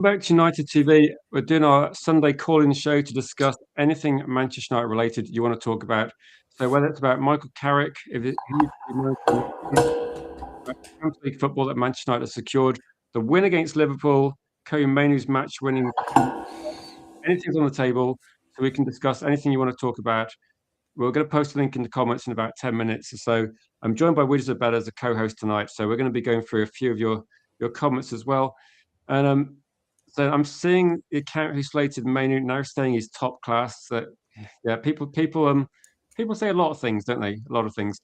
Back to United TV. We're doing our Sunday call-in show to discuss anything Manchester United related you want to talk about. So whether it's about Michael Carrick, if it, he used to be Manchester United, about Champions League football that Manchester United has secured, the win against Liverpool, MAINOO's match-winning, anything's on the table, so we can discuss anything you want to talk about. We're going to post a link in the comments in about 10 minutes or so. I'm joined by Wiz Abella as a co-host tonight, so we're going to be going through a few of your comments as well. And so I'm seeing the account who slated MAINOO now saying he's top class. So yeah, people say a lot of things, don't they? A lot of things.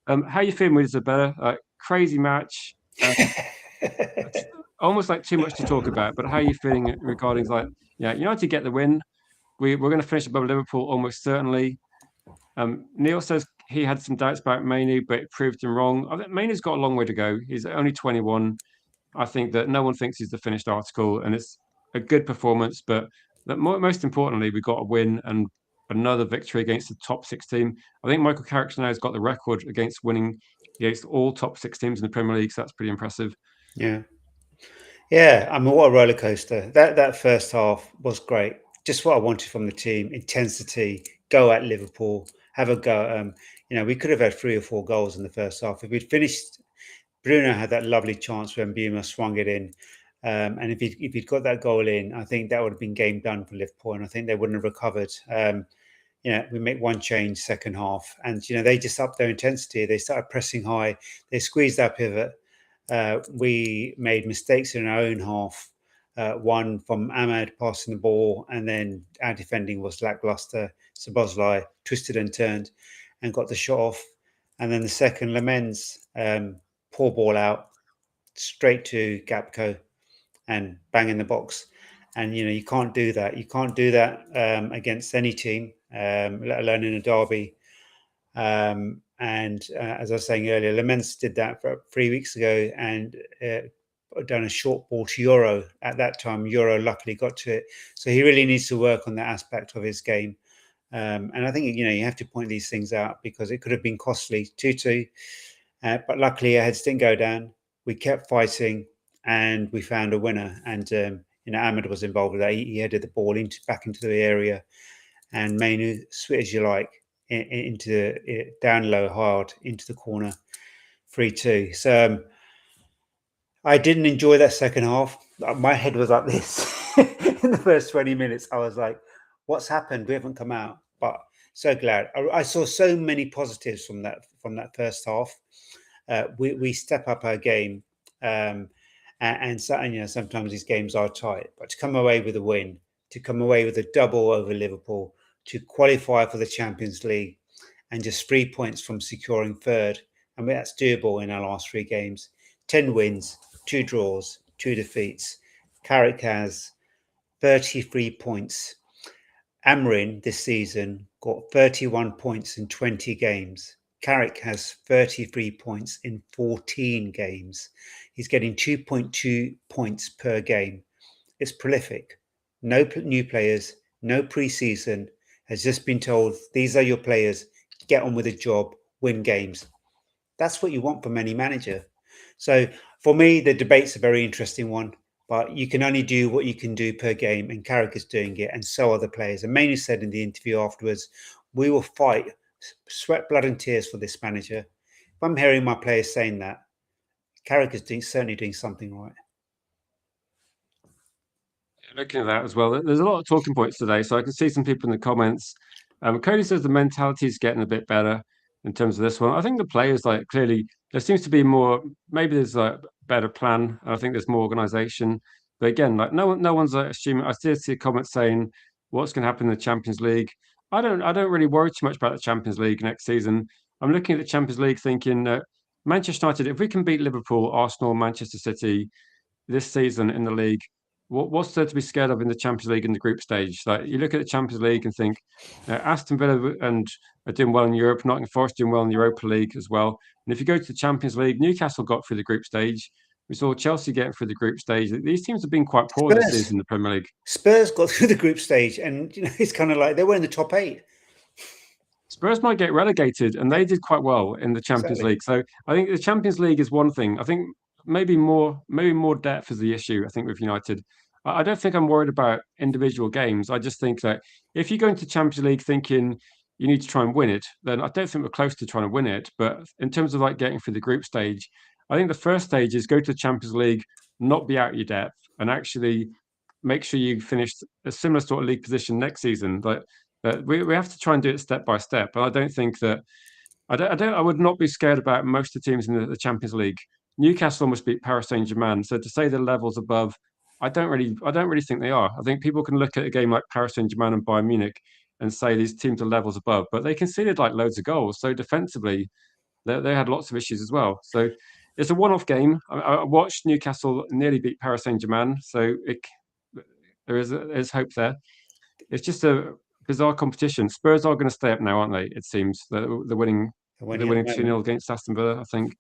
How you feeling with Isabella? Crazy match. Almost like too much to talk about. But how are you feeling regarding United get the win. We're going to finish above Liverpool almost certainly. Neil says he had some doubts about MAINOO, but it proved him wrong. I think MAINOO's got a long way to go. He's only 21. I think that no one thinks he's the finished article, and it's a good performance. But most importantly, we got a win and another victory against the top six team. I think Michael Carrick now has got the record against winning against all top six teams in the Premier League. So that's pretty impressive. Yeah. I mean, what a roller coaster. That first half was great. Just what I wanted from the team: intensity, go at Liverpool, have a go at them. We could have had 3 or 4 goals in the first half. If we'd finished, Bruno had that lovely chance when Buma swung it in. And if he'd got that goal in, I think that would have been game done for Liverpool, and I think they wouldn't have recovered. We make one change second half, and they just upped their intensity. They started pressing high. They squeezed our pivot. We made mistakes in our own half. One from Ahmad passing the ball, and then our defending was lackluster. Szoboszlai twisted and turned and got the shot off. And then the second, Lamens, poor ball out, straight to Gapco and bang in the box. And, you can't do that. You can't do that against any team, let alone in a derby. And as I was saying earlier, Lamens did that for 3 weeks ago and done a short ball to Euro. At that time, Euro luckily got to it. So he really needs to work on that aspect of his game. And I think, you have to point these things out because it could have been costly, 2-2. But luckily, our heads didn't go down. We kept fighting and we found a winner. And, Ahmed was involved with that. He headed the ball back into the area. And MAINOO, sweet as you like, into down low, hard, into the corner, 3-2. So I didn't enjoy that second half. My head was like this in the first 20 minutes. I was like, what's happened? We haven't come out. But so glad. I saw so many positives from that first half. We step up our game. And sometimes these games are tight. But to come away with a win, to come away with a double over Liverpool, to qualify for the Champions League, and just 3 points from securing third. I mean, that's doable in our last 3 games. 10 wins, 2 draws, 2 defeats. Carrick has 33 points. Amrin this season got 31 points in 20 games. Carrick has 33 points in 14 games. He's getting 2.2 points per game. It's prolific. No new players, no pre-season. Has just been told, these are your players, get on with the job, win games. That's what you want from any manager. So for me, the debate's a very interesting one, but you can only do what you can do per game, and Carrick is doing it, and so are the players. And MAINOO said in the interview afterwards, we will fight, sweat, blood and tears for this manager. If I'm hearing my players saying that, Carrick is certainly doing something right. Looking at that as well, there's a lot of talking points today, so I can see some people in the comments. Cody says the mentality is getting a bit better in terms of this one. I think the players, clearly there seems to be more. Maybe there's a better plan. I think there's more organisation. But again, no one's assuming. I still see comments saying what's going to happen in the Champions League. I don't really worry too much about the Champions League next season. I'm looking at the Champions League thinking Manchester United, if we can beat Liverpool, Arsenal, Manchester City this season in the league, what's there to be scared of in the Champions League in the group stage? Like, you look at the Champions League and think Aston Villa and are doing well in Europe, Nottingham Forest doing well in the Europa League as well. And if you go to the Champions League, Newcastle got through the group stage. We saw Chelsea getting through the group stage. These teams have been quite poor this season in the Premier League. Spurs got through the group stage, and it's kind of like they were in the top 8. Spurs might get relegated, and they did quite well in the Champions League. So I think the Champions League is one thing. I think maybe more depth is the issue. I think with United, I don't think I'm worried about individual games. I just think that if you go into Champions League thinking you need to try and win it, then I don't think we're close to trying to win it. But in terms of like getting through the group stage, I think the first stage is go to the Champions League, not be out your depth, and actually make sure you finish a similar sort of league position next season. Like we have to try and do it step by step. And I don't think that I would not be scared about most of the teams in the Champions League. Newcastle almost beat Paris Saint-Germain, so to say the levels above, I don't really think they are. I think people can look at a game like Paris Saint-Germain and Bayern Munich and say these teams are levels above, but they conceded like loads of goals. So defensively, they had lots of issues as well. So it's a one-off game. I watched Newcastle nearly beat Paris Saint-Germain, so there's hope there. It's just a bizarre competition. Spurs are going to stay up now, aren't they? It seems they're winning. They're winning 2-0 against Aston Villa, I think.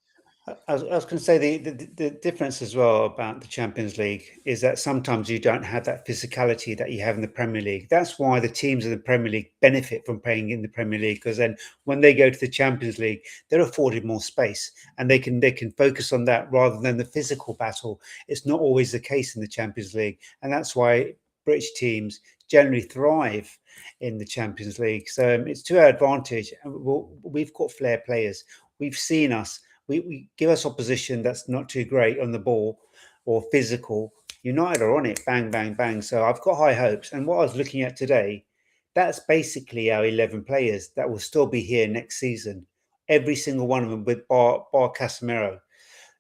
I was going to say the difference as well about the Champions League is that sometimes you don't have that physicality that you have in the Premier League. That's why the teams in the Premier League benefit from playing in the Premier League, because then when they go to the Champions League, they're afforded more space and they can focus on that rather than the physical battle. It's not always the case in the Champions League, and that's why British teams generally thrive in the Champions League. So it's to our advantage. We've got flair players. We've seen us. We give us opposition that's not too great on the ball or physical. United are on it, bang, bang, bang. So I've got high hopes. And what I was looking at today, that's basically our 11 players that will still be here next season. Every single one of them with bar Casemiro.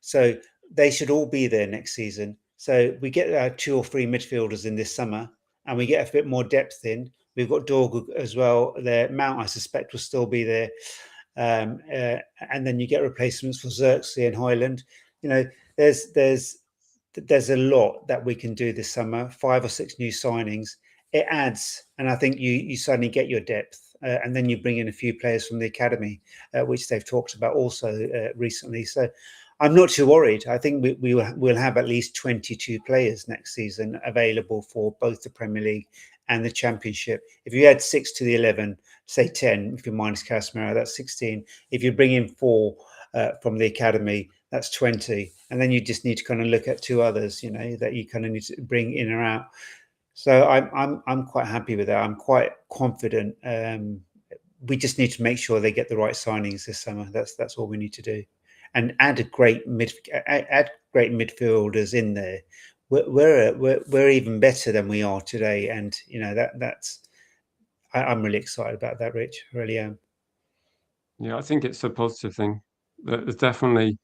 So they should all be there next season. So we get our 2 or 3 midfielders in this summer and we get a bit more depth in. We've got Dorgu as well. There, Mount, I suspect, will still be there. And then you get replacements for Xerxes and Hoyland. You know, there's a lot that we can do this summer. 5 or 6 new signings. It adds, and I think you suddenly get your depth, and then you bring in a few players from the academy, which they've talked about also recently. So I'm not too worried. I think we'll have at least 22 players next season available for both the Premier League and the Championship. If you add 6 to the 11, say 10, if you minus Casemiro, that's 16. If you bring in 4 from the academy, that's 20. And then you just need to kind of look at 2 others, you know, that you kind of need to bring in or out. So I'm quite happy with that. I'm quite confident. We just need to make sure they get the right signings this summer. That's all we need to do, and add great midfielders in there. We're even better than we are today, and you know I'm really excited about that, Rich. I really am. Yeah, I think it's a positive thing. There's definitely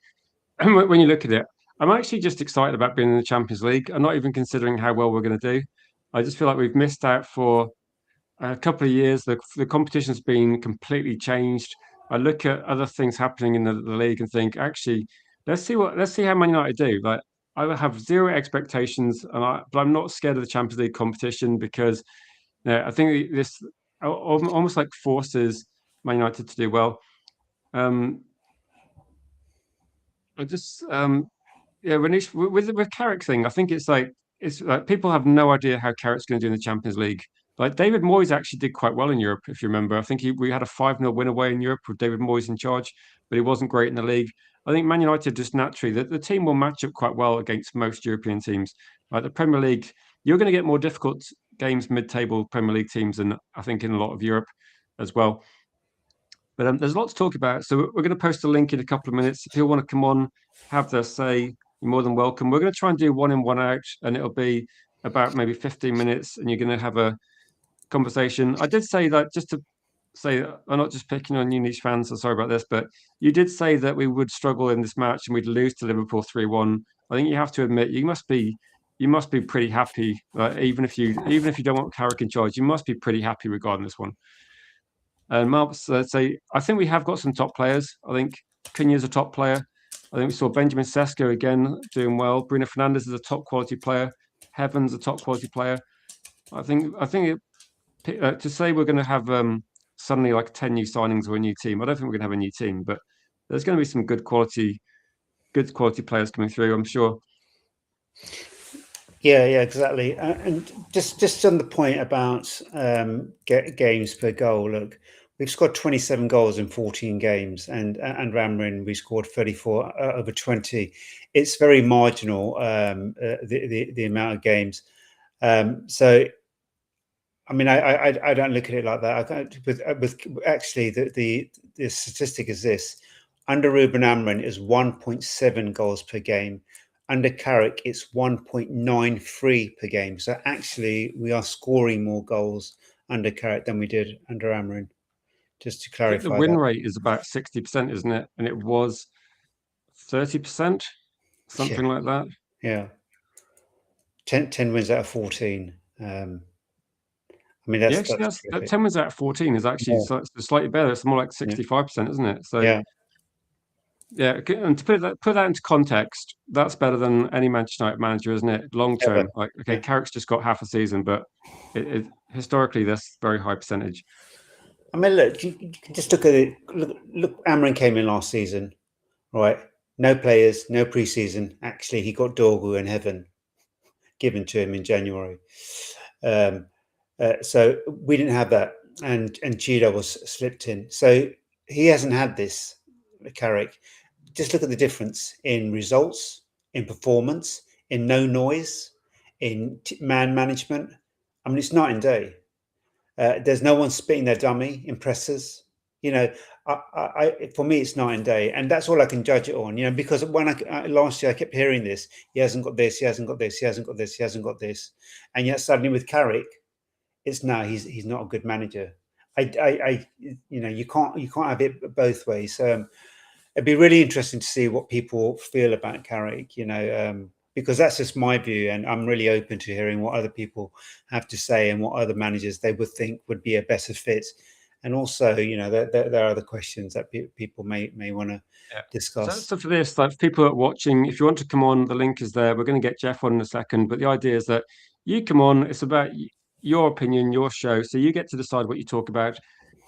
when you look at it, I'm actually just excited about being in the Champions League. I'm not even considering how well we're going to do. I just feel like we've missed out for a couple of years. The competition's been completely changed. I look at other things happening in the league and think, actually, let's see how Man United do. Like I have zero expectations, but I'm not scared of the Champions League competition because I think this almost like forces Man United to do well. I just yeah, with the Carrick thing, I think it's like people have no idea how Carrick's going to do in the Champions League. Like David Moyes actually did quite well in Europe, if you remember. I think we had a 5-0 win away in Europe with David Moyes in charge, but he wasn't great in the league. I think Man United just naturally the team will match up quite well against most European teams. Like the Premier League, you're going to get more difficult games mid-table Premier League teams than I think in a lot of Europe as well. But there's a lot to talk about. So we're going to post a link in a couple of minutes. If you want to come on, have their say, you're more than welcome. We're going to try and do 1 in, 1 out, and it'll be about maybe 15 minutes, and you're going to have a conversation. I did say that just to say I'm not just picking on you Niche fans, so sorry about this, but you did say that we would struggle in this match and we'd lose to Liverpool 3-1. I think you have to admit you must be pretty happy, even if you don't want Carrick in charge, you must be pretty happy regarding this one. And Mark's say, I think we have got some top players. I think Cunha's a top player. I think we saw Benjamin Sesko again doing well. Bruno Fernandes is a top quality player. Heaven's a top quality player. I think to say we're going to have suddenly like 10 new signings or a new team, I don't think we're going to have a new team, but there's going to be some good quality players coming through, I'm sure. Yeah, exactly. And just on the point about games per goal, look, we've scored 27 goals in 14 games, and Ramrin we scored 34 over 20. It's very marginal, the amount of games. So, I mean, I don't look at it like that. I can't, with actually the statistic is this: under Ruben Amorim is 1.7 goals per game. Under Carrick, it's 1.93 per game. So actually, we are scoring more goals under Carrick than we did under Amorim. Just to I think the clarify win that. rate is about 60%, isn't it? And it was 30%, Yeah, something like that. yeah. 10 wins out of 14. I mean, Yeah, that's actually, that terrific. 10 wins out of 14 is actually Yeah, slightly better. It's more like yeah, 65%, isn't it? So yeah, yeah, and to put that into context, that's better than any Manchester United manager, isn't it? Long ever. term, like okay, Yeah. Carrick's just got half a season, but historically that's very high percentage. I mean, look, you can just look at it. Look, Amrin came in last season, right? No players, no preseason. Actually, he got Dorgu in heaven given to him in January. Um, so we didn't have that, and Cheetah was slipped in. So he hasn't had this, Carrick. Just look at the difference in results, in performance, in no noise, in man management. I mean, it's night and day. There's no one spitting their dummy in presses. You know, for me, it's night and day, and that's all I can judge it on. You know, because when last year I kept hearing this, he hasn't got this, he hasn't got this, he hasn't got this, he hasn't got this, and yet suddenly with Carrick, it's no, he's not a good manager. You know, you can't have it both ways. It'd be really interesting to see what people feel about Carrick. You know, because that's just my view, and I'm really open to hearing what other people have to say and what other managers they would think would be a better fit. And also, you know, there are other questions that people may want to Yeah. discuss. So for this, like people are watching, if you want to come on, the link is there. We're going to get Jeff on in a second, but the idea is that you come on. It's about your opinion, your show, so you get to decide what you talk about.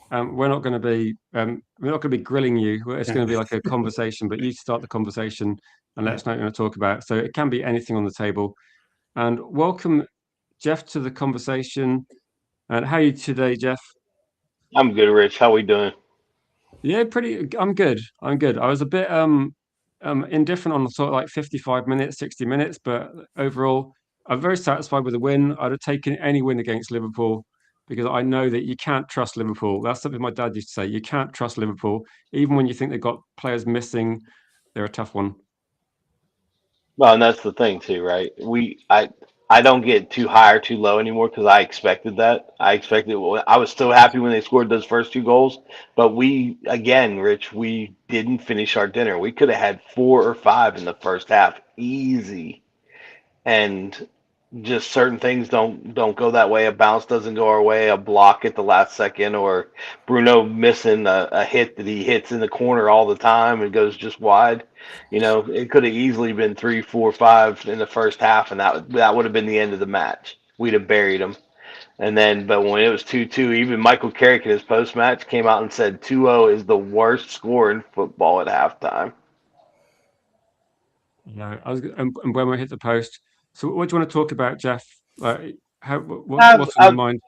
We're not going to be grilling you. It's Yeah. going to be like a conversation, but you start the conversation and let Yeah. us know what you want to talk about. So it can be anything on the table. And welcome, Jeff, to the conversation. And how are you today, Jeff? I'm good, Rich. How we doing? Yeah, pretty. I'm good. I'm good. I was a bit indifferent on sort of like 55 minutes, 60 minutes, but overall, I'm very satisfied with the win. I'd have taken any win against Liverpool because I know that you can't trust Liverpool. That's something my dad used to say. You can't trust Liverpool, even when you think they've got players missing. They're a tough one. Well, and that's the thing too, right? I don't get too high or too low anymore because I expected that. I expected. I was so happy when they scored those first two goals, but we again, Rich, we didn't finish our dinner. We could have had four or five in the first half, easy, and just certain things don't go that way. A bounce doesn't go our way. A block at the last second, or Bruno missing a hit that he hits in the corner all the time and goes just wide. You know, it could have easily been 3, 4, 5 in the first half, and that would have been the end of the match. We'd have buried them. And then, but when it was 2-2, even Michael Carrick in his post match came out and said 2-0 is the worst score in football at halftime. And when we hit the post. So, what do you want to talk about, Jeff? I've, What's on your I've mind?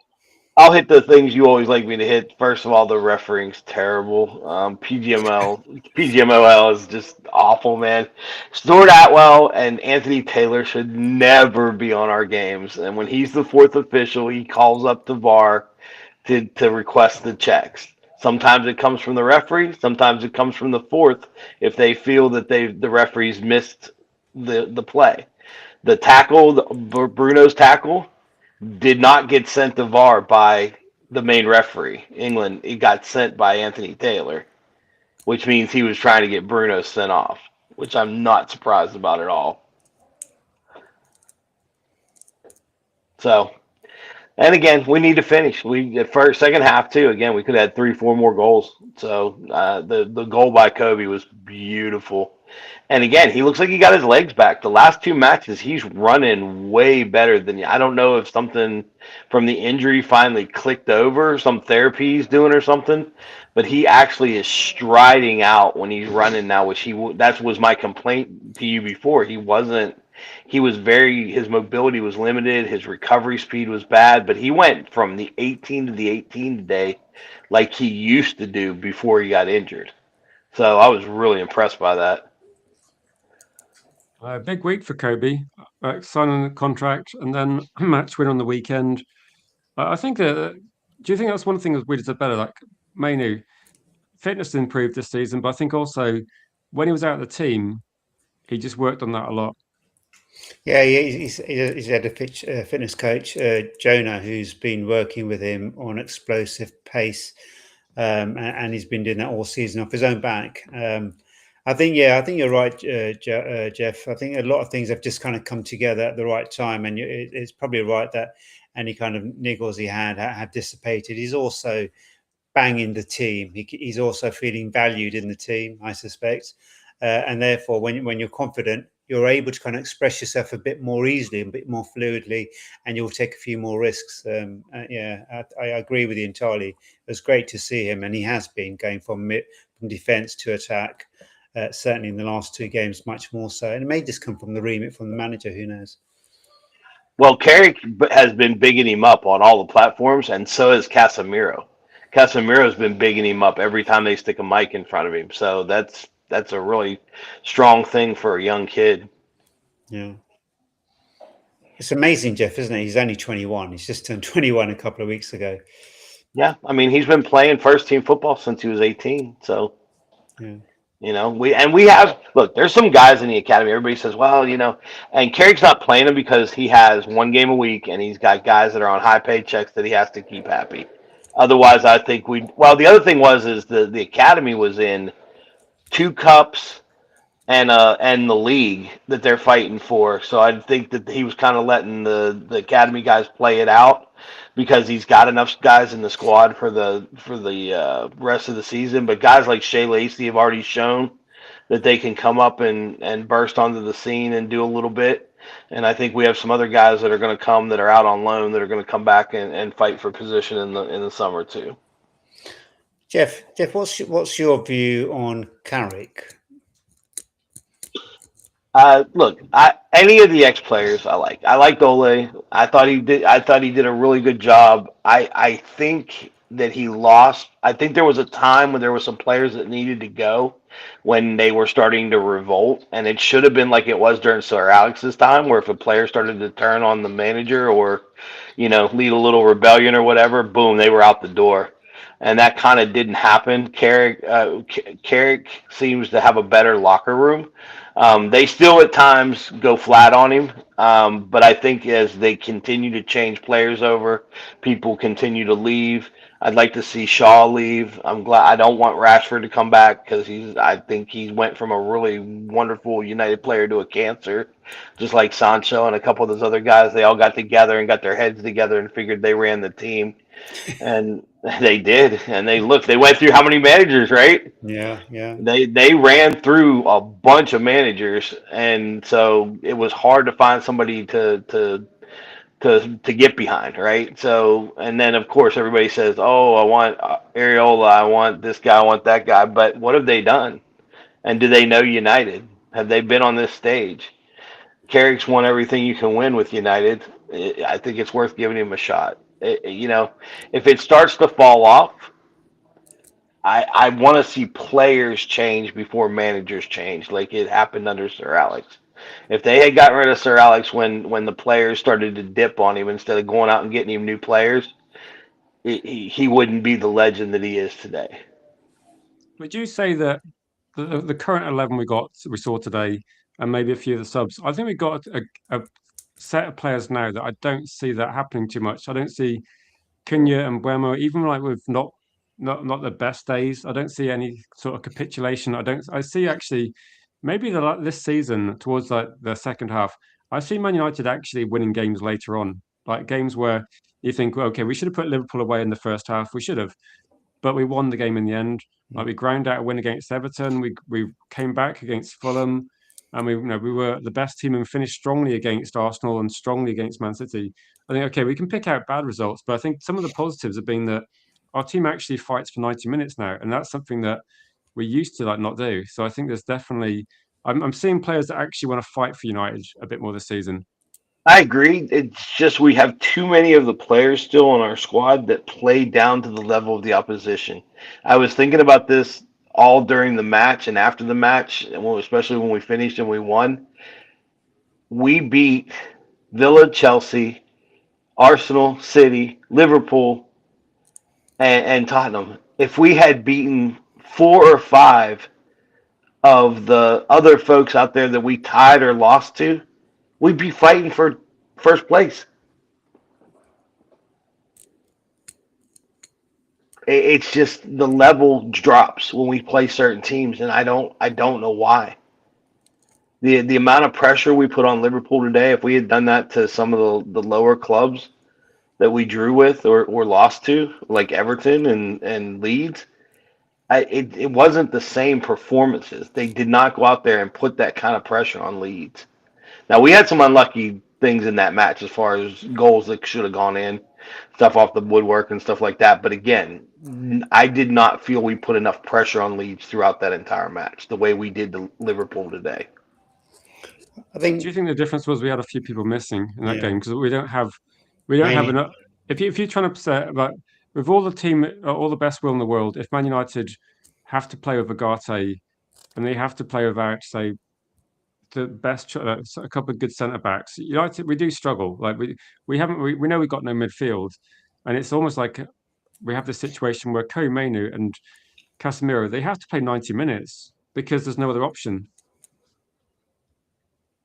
I'll hit the things you always like me to hit. First of all, the refereeing's terrible. PGMOL is just awful, man. Stuart Atwell and Anthony Taylor should never be on our games. And when he's the fourth official, he calls up the VAR to request the checks. Sometimes it comes from the referee. Sometimes it comes from the fourth if they feel that the referees missed the play. The tackle, Bruno's tackle, did not get sent to VAR by the main referee, England. It got sent by Anthony Taylor, which means he was trying to get Bruno sent off, which I'm not surprised about at all. So, and again, we need to finish. We at first, second half too. Again, we could have had 3, 4 more goals. So the goal by Kobe was beautiful. And again, he looks like he got his legs back. The last two matches, he's running way better than I don't know if something from the injury finally clicked over, some therapy he's doing or something. But he actually is striding out when he's running now, which that was my complaint to you before. He wasn't. He was his mobility was limited. His recovery speed was bad, but he went from the 18 to the 18 today like he used to do before he got injured. So I was really impressed by that. Big week for Kobe, signing a contract and then a match win on the weekend. I think that. Do you think that's one thing that we did better? Like Mainu, fitness improved this season, but I think also when he was out of the team, he just worked on that a lot. Yeah, he's had a fitness coach, Jonah, who's been working with him on explosive pace, and he's been doing that all season off his own back. I think you're right, Jeff. I think a lot of things have just kind of come together at the right time, and it's probably right that any kind of niggles he had have dissipated. He's also banging the team. He's also feeling valued in the team, I suspect, and therefore, when you're confident, you're able to kind of express yourself a bit more easily, a bit more fluidly, and you'll take a few more risks. I agree with you entirely. It was great to see him, and he has been going from defence to attack. Certainly in the last two games, much more so. And it may just come from the remit from the manager. Who knows? Well, Carrick has been bigging him up on all the platforms, and so has Casemiro. Casemiro's been bigging him up every time they stick a mic in front of him. So that's a really strong thing for a young kid. Yeah. It's amazing, Jeff, isn't it? He's only 21. He's just turned 21 a couple of weeks ago. Yeah, I mean he's been playing first team football since he was 18. So Yeah. we have look. There's some guys in the academy. Everybody says, well, and Carrick's not playing them because he has one game a week, and he's got guys that are on high paychecks that he has to keep happy. Otherwise, I think we. Well, the other thing is the academy was in 2 cups and the league that they're fighting for. So I think that he was kind of letting the academy guys play it out because he's got enough guys in the squad for the rest of the season. But guys like Shea Lacey have already shown that they can come up and burst onto the scene and do a little bit. And I think we have some other guys that are going to come that are out on loan that are going to come back and fight for position in the summer too. Jeff, what's your view on Carrick? Look, any of the ex players I like. I liked Ole. I thought he did a really good job. I think that he lost. I think there was a time when there were some players that needed to go when they were starting to revolt, and it should have been like it was during Sir Alex's time, where if a player started to turn on the manager or, lead a little rebellion or whatever, boom, they were out the door. And that kind of didn't happen. Carrick seems to have a better locker room. They still at times go flat on him, but I think as they continue to change players over, people continue to leave. I'd like to see Shaw leave. I'm glad. I don't want Rashford to come back because I think he went from a really wonderful United player to a cancer, just like Sancho and a couple of those other guys. They all got together and got their heads together and figured they ran the team, and they did. And they went through how many managers, right? Yeah. They ran through a bunch of managers, and so it was hard to find somebody to get behind, right? So, and then of course everybody says, "Oh, I want Areola, I want this guy, I want that guy," but what have they done? And do they know United? Have they been on this stage? Carrick's won everything you can win with United. I think it's worth giving him a shot. If it starts to fall off, I want to see players change before managers change, like it happened under Sir Alex. If they had gotten rid of Sir Alex when the players started to dip on him instead of going out and getting him new players, he wouldn't be the legend that he is today. Would you say that the current 11 we saw today, and maybe a few of the subs, I think we got a set of players now that I don't see that happening too much. I don't see Cunha and Buemo, even like with not the best days. I don't see any sort of capitulation. I see actually maybe this season towards like the second half. I see Man United actually winning games later on, like games where you think, well, okay, we should have put Liverpool away in the first half. We should have, but we won the game in the end. Like we ground out a win against Everton. We came back against Fulham, and we were the best team and finished strongly against Arsenal and strongly against Man City. I think okay, we can pick out bad results, but I think some of the positives have been that our team actually fights for 90 minutes now, and that's something that we used to like not do. So I think there's definitely I'm seeing players that actually want to fight for United a bit more this season. I agree. It's just we have too many of the players still on our squad that play down to the level of the opposition. I was thinking about this all during the match and after the match, and especially when we finished and we won. we beat Villa, Chelsea, Arsenal, City, Liverpool, and Tottenham. If we had beaten 4 or 5 of the other folks out there that we tied or lost to, we'd be fighting for first place. It's just the level drops when we play certain teams, and I don't know why. The amount of pressure we put on Liverpool today, if we had done that to some of the lower clubs that we drew with or lost to, like Everton and Leeds, it wasn't the same performances. They did not go out there and put that kind of pressure on Leeds. Now we had some unlucky things in that match as far as goals that should have gone in, stuff off the woodwork and stuff like that. But again, I did not feel we put enough pressure on Leeds throughout that entire match, the way we did to Liverpool today. I think. Do you think the difference was we had a few people missing in that Yeah. game because we don't have enough? If you're trying to say about with all the team, all the best will in the world, if Man United have to play with Agate and they have to play without, say, the best a couple of good centre backs, United we do struggle. Like we know we've got no midfield, and it's almost like we have this situation where MAINOO and Casemiro they have to play 90 minutes because there's no other option.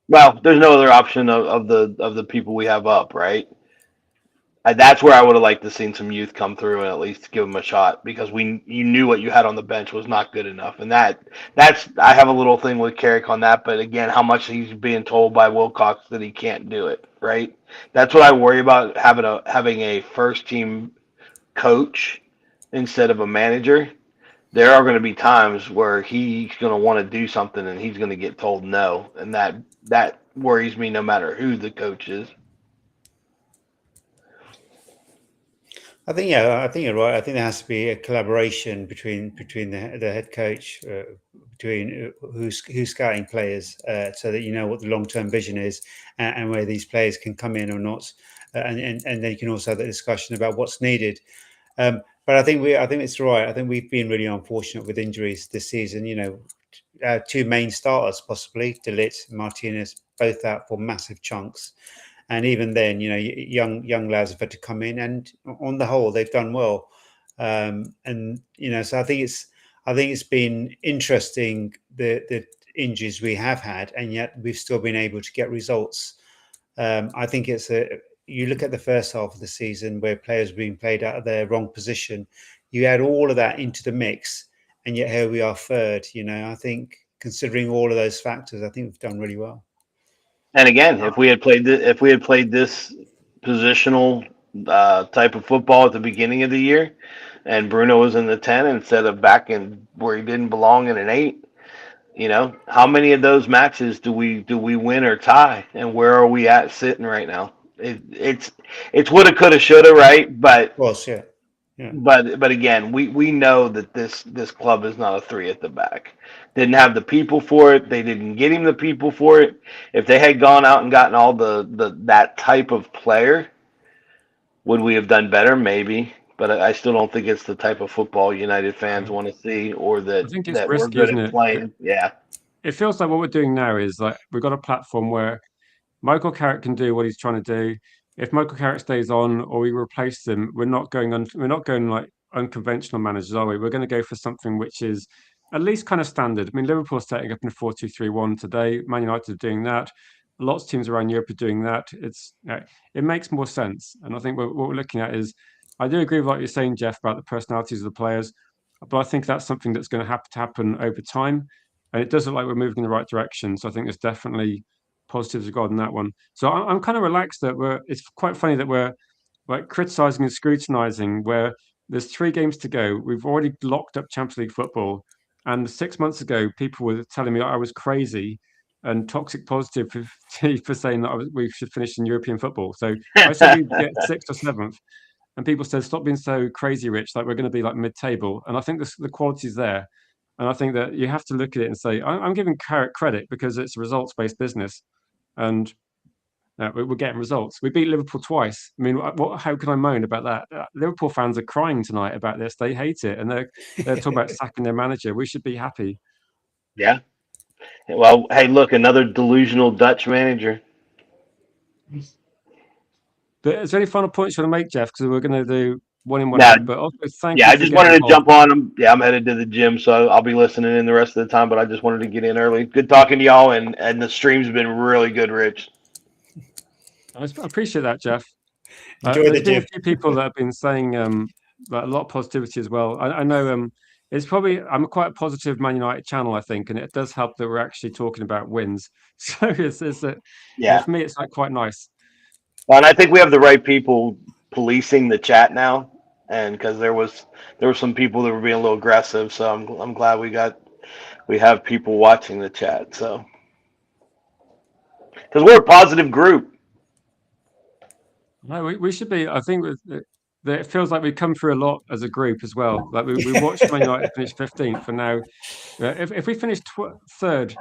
Well, there's no other option of the people we have up, right? That's where I would have liked to seen some youth come through and at least give them a shot because you knew what you had on the bench was not good enough, and that's I have a little thing with Carrick on that, but again, how much he's being told by Wilcox that he can't do it, right? That's what I worry about having a first team coach instead of a manager. There are going to be times where he's going to want to do something and he's going to get told no, and that worries me no matter who the coach is. I think you're right. I think there has to be a collaboration between the head coach, between who's scouting players, so that you know what the long-term vision is and where these players can come in or not, and then you can also have the discussion about what's needed. But I think it's right. I think we've been really unfortunate with injuries this season. You know, our two main starters possibly, De Ligt, Martinez, both out for massive chunks. And even then, you know, young lads have had to come in, and on the whole, they've done well. And you know, so I think it's been interesting the injuries we have had, and yet we've still been able to get results. I think you look at the first half of the season where players are being played out of their wrong position. You add all of that into the mix, and yet here we are third. You know, I think considering all of those factors, I think we've done really well. And again, if we had played this positional type of football at the beginning of the year, and Bruno was in the 10 instead of back in where he didn't belong in an 8, you know, how many of those matches do we win or tie, and where are we at sitting right now? It's woulda, coulda, shoulda, right? But Of course, yeah. but again, we know that this club is not a 3 at the back. Didn't have the people for it. They didn't get him the people for it. If they had gone out and gotten all that type of player, would we have done better? Maybe, but I still don't think it's the type of football United fans want to see, or I think it's that we're risky, good isn't at it? playing. Yeah. It feels like what we're doing now is like we've got a platform where Michael Carrick can do what he's trying to do. If Michael Carrick stays on or we replace him, we're not going like unconventional managers, are we? We're going to go for something which is at least kind of standard. I mean, Liverpool's setting up in 4-2-3-1 today. Man United are doing that. Lots of teams around Europe are doing that. It makes more sense. And I think what we're looking at is, I do agree with what you're saying, Jeff, about the personalities of the players, but I think that's something that's going to have to happen over time. And it does look like we're moving in the right direction. So I think there's definitely positives regarding that one. So I'm kind of relaxed that it's quite funny that we're like criticizing and scrutinizing where there's 3 games to go. We've already locked up Champions League football. And 6 months ago, people were telling me I was crazy and toxic positive for saying that we should finish in European football. So I said we'd get 6th or 7th. And people said, stop being so crazy rich, like we're going to be like mid-table. And I think the quality's there. And I think that you have to look at it and say, I'm giving Carrick credit because it's a results-based business. And we're getting results. We beat Liverpool twice. I mean, how can I moan about that? Liverpool fans are crying tonight about this. They hate it, and they're talking about sacking their manager. We should be happy. Yeah. Well, hey, look, another delusional Dutch manager. But is there any final points you want to make, Jeff? Because we're going to do one in one Now, out. But also, thank yeah, you I for just getting wanted to involved. jump on them. Yeah, I'm headed to the gym, so I'll be listening in the rest of the time. But I just wanted to get in early. Good talking to y'all, and the stream's been really good, Rich. I appreciate that, Jeff. Enjoy the There's been a gym. few people that have been saying like a lot of positivity as well. I know it's probably I'm quite a positive Man United channel, I think, and it does help that we're actually talking about wins. So Yeah, for me, it's like quite nice. well, and I think we have the right people policing the chat now, and because there were some people that were being a little aggressive, so I'm glad we have people watching the chat. So because we're a positive group. No, we should be. I think that it feels like we've come through a lot as a group as well. Like we watched Man United finish 15th, and now if we finish third,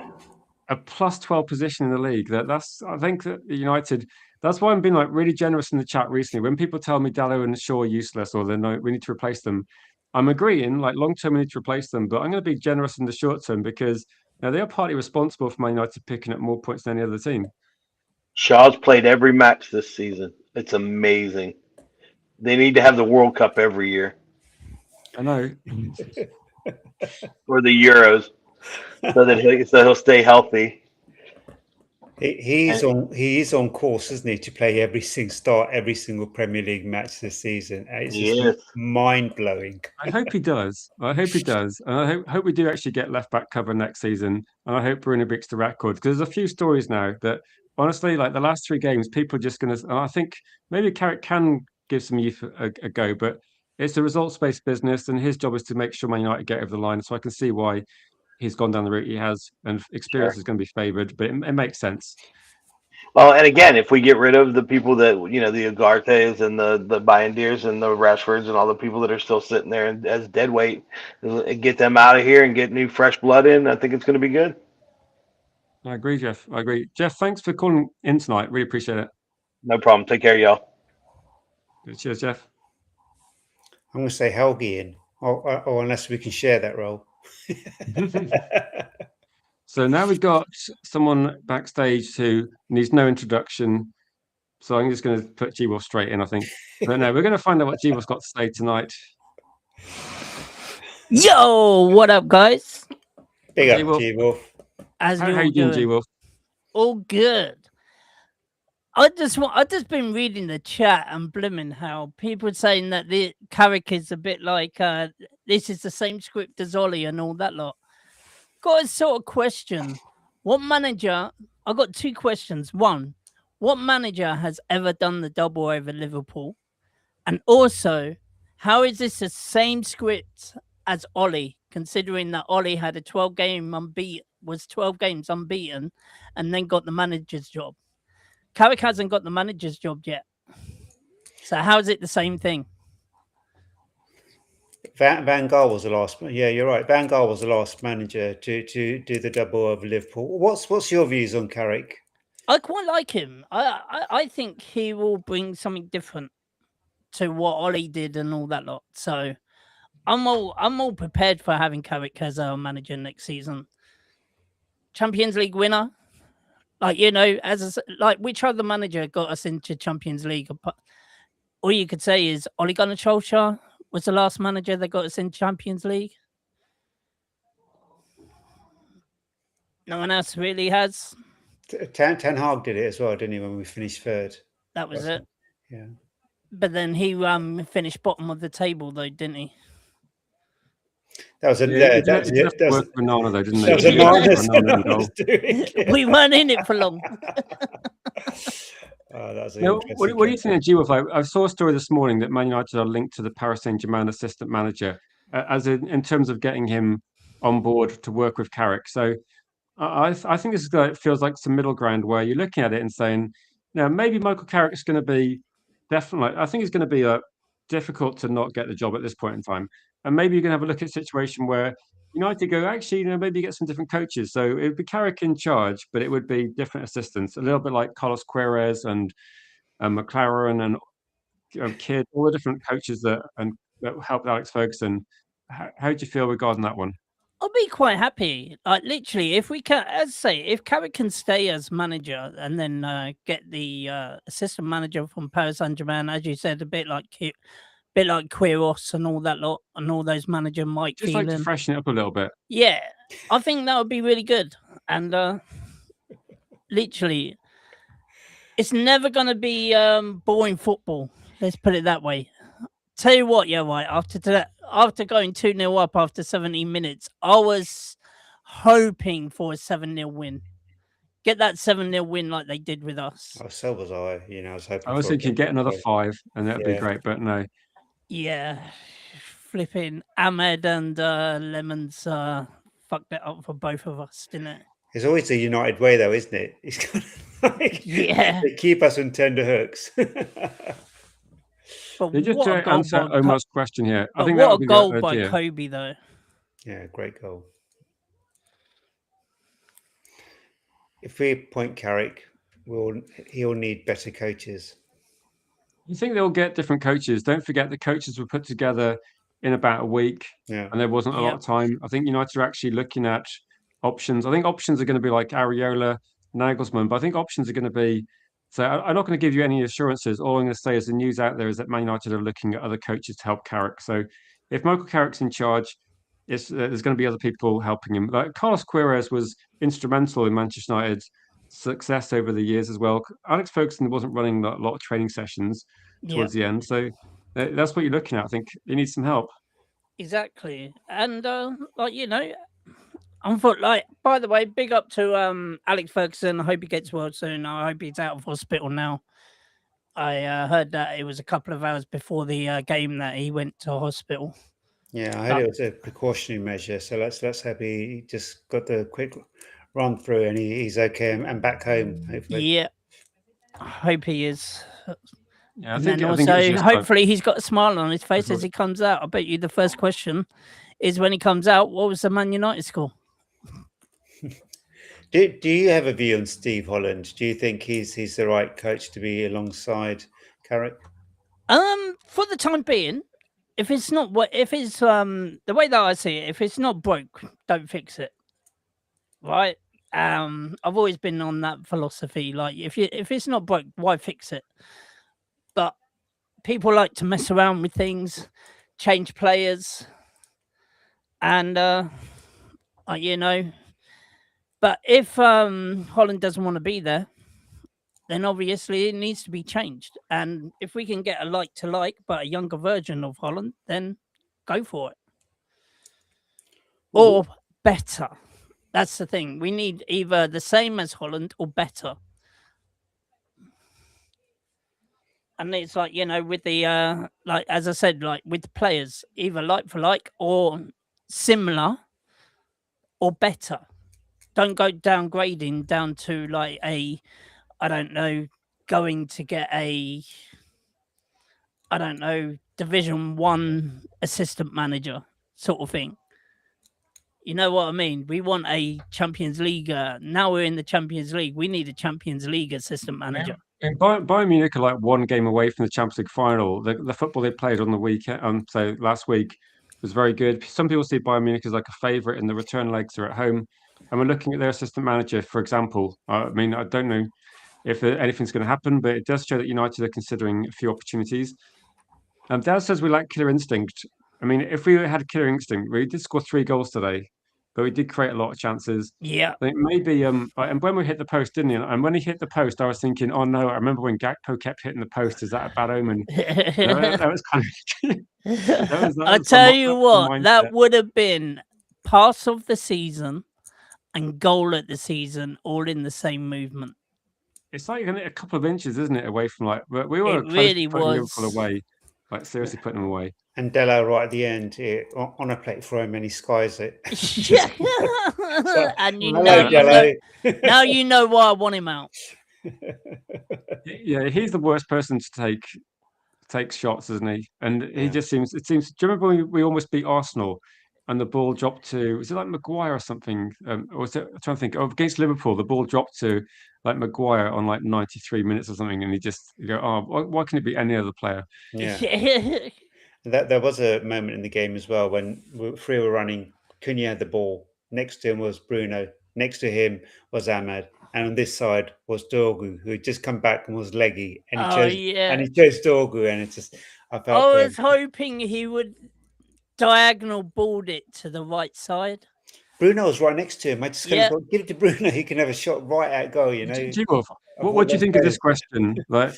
a plus 12 position in the league. That's I think that United. That's why I'm being like really generous in the chat recently. When people tell me Dallo and Shaw are useless or we need to replace them, I'm agreeing. Like long term, we need to replace them, but I'm going to be generous in the short term because they are partly responsible for Man United picking up more points than any other team. Shaw's played every match this season. It's amazing. They need to have the World Cup every year I know. or the Euros, so he'll stay healthy. He is on course, isn't he, to play every single Premier League match this season. It's He just is. mind blowing. I hope he does. I hope he does. And I hope we do actually get left back cover next season. And I hope Bruno breaks the record because there's a few stories now that honestly, like the last 3 games, people are just going to. And I think maybe Carrick can give some youth a go, but it's a results based business. And his job is to make sure Man United get over the line. So I can see why he's gone down the route he has. And experience Sure. is going to be favoured, but it makes sense. Well, and again, if we get rid of the people that the Ugartes and the Bayandirs and the Rashfords and all the people that are still sitting there as dead weight, and get them out of here and get new fresh blood in, I think it's going to be good. I agree, Jeff. I agree. Jeff, thanks for calling in tonight. Really appreciate it. No problem. Take care, y'all. Cheers, Jeff. I'm going to say Helge in, or unless we can share that role. So now we've got someone backstage who needs no introduction. So I'm just going to put G-Wolf straight in, I think. But no, we're going to find out what G-Wolf's got to say tonight. Yo, what up, guys? Big up, G-Wolf. G-Wolf. How's How you you all doing, doing? G-Wolf? All good. I just been reading the chat and blimmin' how people saying that the Carrick is a bit like this is the same script as Ollie and all that lot. Got a sort of question. What manager? I got 2 questions. One, what manager has ever done the double over Liverpool? And also, how is this the same script as Ollie, considering that Ollie had a 12 games unbeaten and then got the manager's job? Carrick hasn't got the manager's job yet. So how is it the same thing? Van Gaal was the last. Yeah, you're right. Van Gaal was the last manager to do the double over Liverpool. What's your views on Carrick? I quite like him. I think he will bring something different to what Ollie did and all that lot. So I'm all prepared for having Carrick as our manager next season. Champions League winner, which other manager got us into Champions League? All you could say is Ole Gunnar Solskjaer was the last manager that got us in Champions League. No one else really has. Ten Hag did it as well, didn't he? When we finished third, That was it. Yeah. But then he finished bottom of the table, though, didn't he? That was a work for Nana, though, didn't that was We weren't in it for long. That's what do you think of G-Wolf? I saw a story this morning that Man United are linked to the Paris Saint-Germain assistant manager, as in terms of getting him on board to work with Carrick. So I think this feels like some middle ground where you're looking at it and saying, maybe Michael Carrick is going to be definitely. I think it's going to be difficult to not get the job at this point in time, and maybe you can have a look at a situation where United go, actually, maybe get some different coaches. So it would be Carrick in charge, but it would be different assistants, a little bit like Carlos Queiroz and McLaren and Kidd, all the different coaches that helped Alex Ferguson. How do you feel regarding that one? I'll be quite happy. Like literally, if we can, as I say, if Carrick can stay as manager and then get the assistant manager from Paris Saint-Germain, as you said, a bit like Quiros and all that lot, and all those manager Mike Just like to Phelan. freshen it up a little bit. Yeah, I think that would be really good. And literally, it's never going to be boring football. Let's put it that way. Tell you what, yeah, right. After going 2-0 up after 17 minutes, I was hoping for a 7-0 win. Get that 7-0 win like they did with us. Oh, so was I. I was hoping. I was thinking get another 5, and that'd be great, but no. Yeah, flipping Ahmed and Lemons fucked it up for both of us, didn't it? It's always the United way, though, isn't it? It's kind of like they keep us on tender hooks. But just to answer Omar's question here, I think what that would a be goal the by idea. Kobe, though. Yeah, great goal. If we appoint Carrick, he'll need better coaches. You think they'll get different coaches? Don't forget the coaches were put together in about a week, and there wasn't a lot of time. I think United are actually looking at options. I think options are going to be like Areola, Nagelsmann, but I think options are going to be. So I'm not going to give you any assurances. All I'm going to say is the news out there is that Man United are looking at other coaches to help Carrick. So if Michael Carrick's in charge, there's going to be other people helping him. Like Carlos Queiroz was instrumental in Manchester United's success over the years as well. Alex Ferguson wasn't running a lot of training sessions towards the end, so that's what you're looking at. I think you need some help. Exactly, and I thought, by the way, big up to Alex Ferguson. I hope he gets well soon. I hope he's out of hospital now. I heard that it was a couple of hours before the game that he went to hospital. Yeah, I heard it was a precautionary measure. So let's hope he just got the quick run through and he's okay and back home. Hopefully. Yeah, I hope he is. Yeah, I think hopefully he's got a smile on his face as he comes out. I bet you the first question is when he comes out, what was the Man United score? Do you have a view on Steve Holland? Do you think he's the right coach to be alongside Carrick? For the time being, if it's the way that I see it, if it's not broke, don't fix it. Right? I've always been on that philosophy. Like if it's not broke, why fix it? But people like to mess around with things, change players, and But if Holland doesn't want to be there, then obviously it needs to be changed. And if we can get a like to like, but a younger version of Holland, then go for it. Or better. That's the thing. We need either the same as Holland or better. And it's like, with the, as I said, like with the players, either like for like or similar or better. Don't go downgrading down to like going to get Division 1 assistant manager sort of thing. You know what I mean? We want a Champions League. Now we're in the Champions League. We need a Champions League assistant manager. And Bayern Munich are like one game away from the Champions League final. The football they played on the weekend, so last week, was very good. Some people see Bayern Munich as like a favourite, and the return legs are at home. And we're looking at their assistant manager, for example. I mean, I don't know if anything's going to happen, but it does show that United are considering a few opportunities. Dad says we lack killer instinct. I mean, if we had killer instinct, we did score 3 goals today, but we did create a lot of chances. Yeah. I think maybe, and when we hit the post, didn't he? And when he hit the post, I was thinking, oh no, I remember when Gakpo kept hitting the post. Is that a bad omen? that was kind of. I tell you what, that would have been pass of the season and goal at the season, all in the same movement. It's like a couple of inches, isn't it, away from we were close to putting Liverpool away, like seriously putting them away. And Delo right at the end on a plate for him, and he skies it. And now you know why I want him out. Yeah, he's the worst person to take shots, isn't he? And he just seems. Do you remember when we almost beat Arsenal? And the ball dropped to, was it like Maguire or something? Or was it, I'm trying to think, against Liverpool, the ball dropped to like Maguire on like 93 minutes or something. And you go, oh, why can it be any other player? Yeah. There was a moment in the game as well when 3 were running Cunha had the ball. Next to him was Bruno. Next to him was Ahmad. And on this side was Dorgu, who had just come back and was leggy. And he chose Dorgu. And it's just, I felt I for was him. hoping he would diagonal balled it to the right side. Bruno was right next to him. I just kind of thought, give it to Bruno. He can have a shot right at goal, you know. What do you think of this question? Like,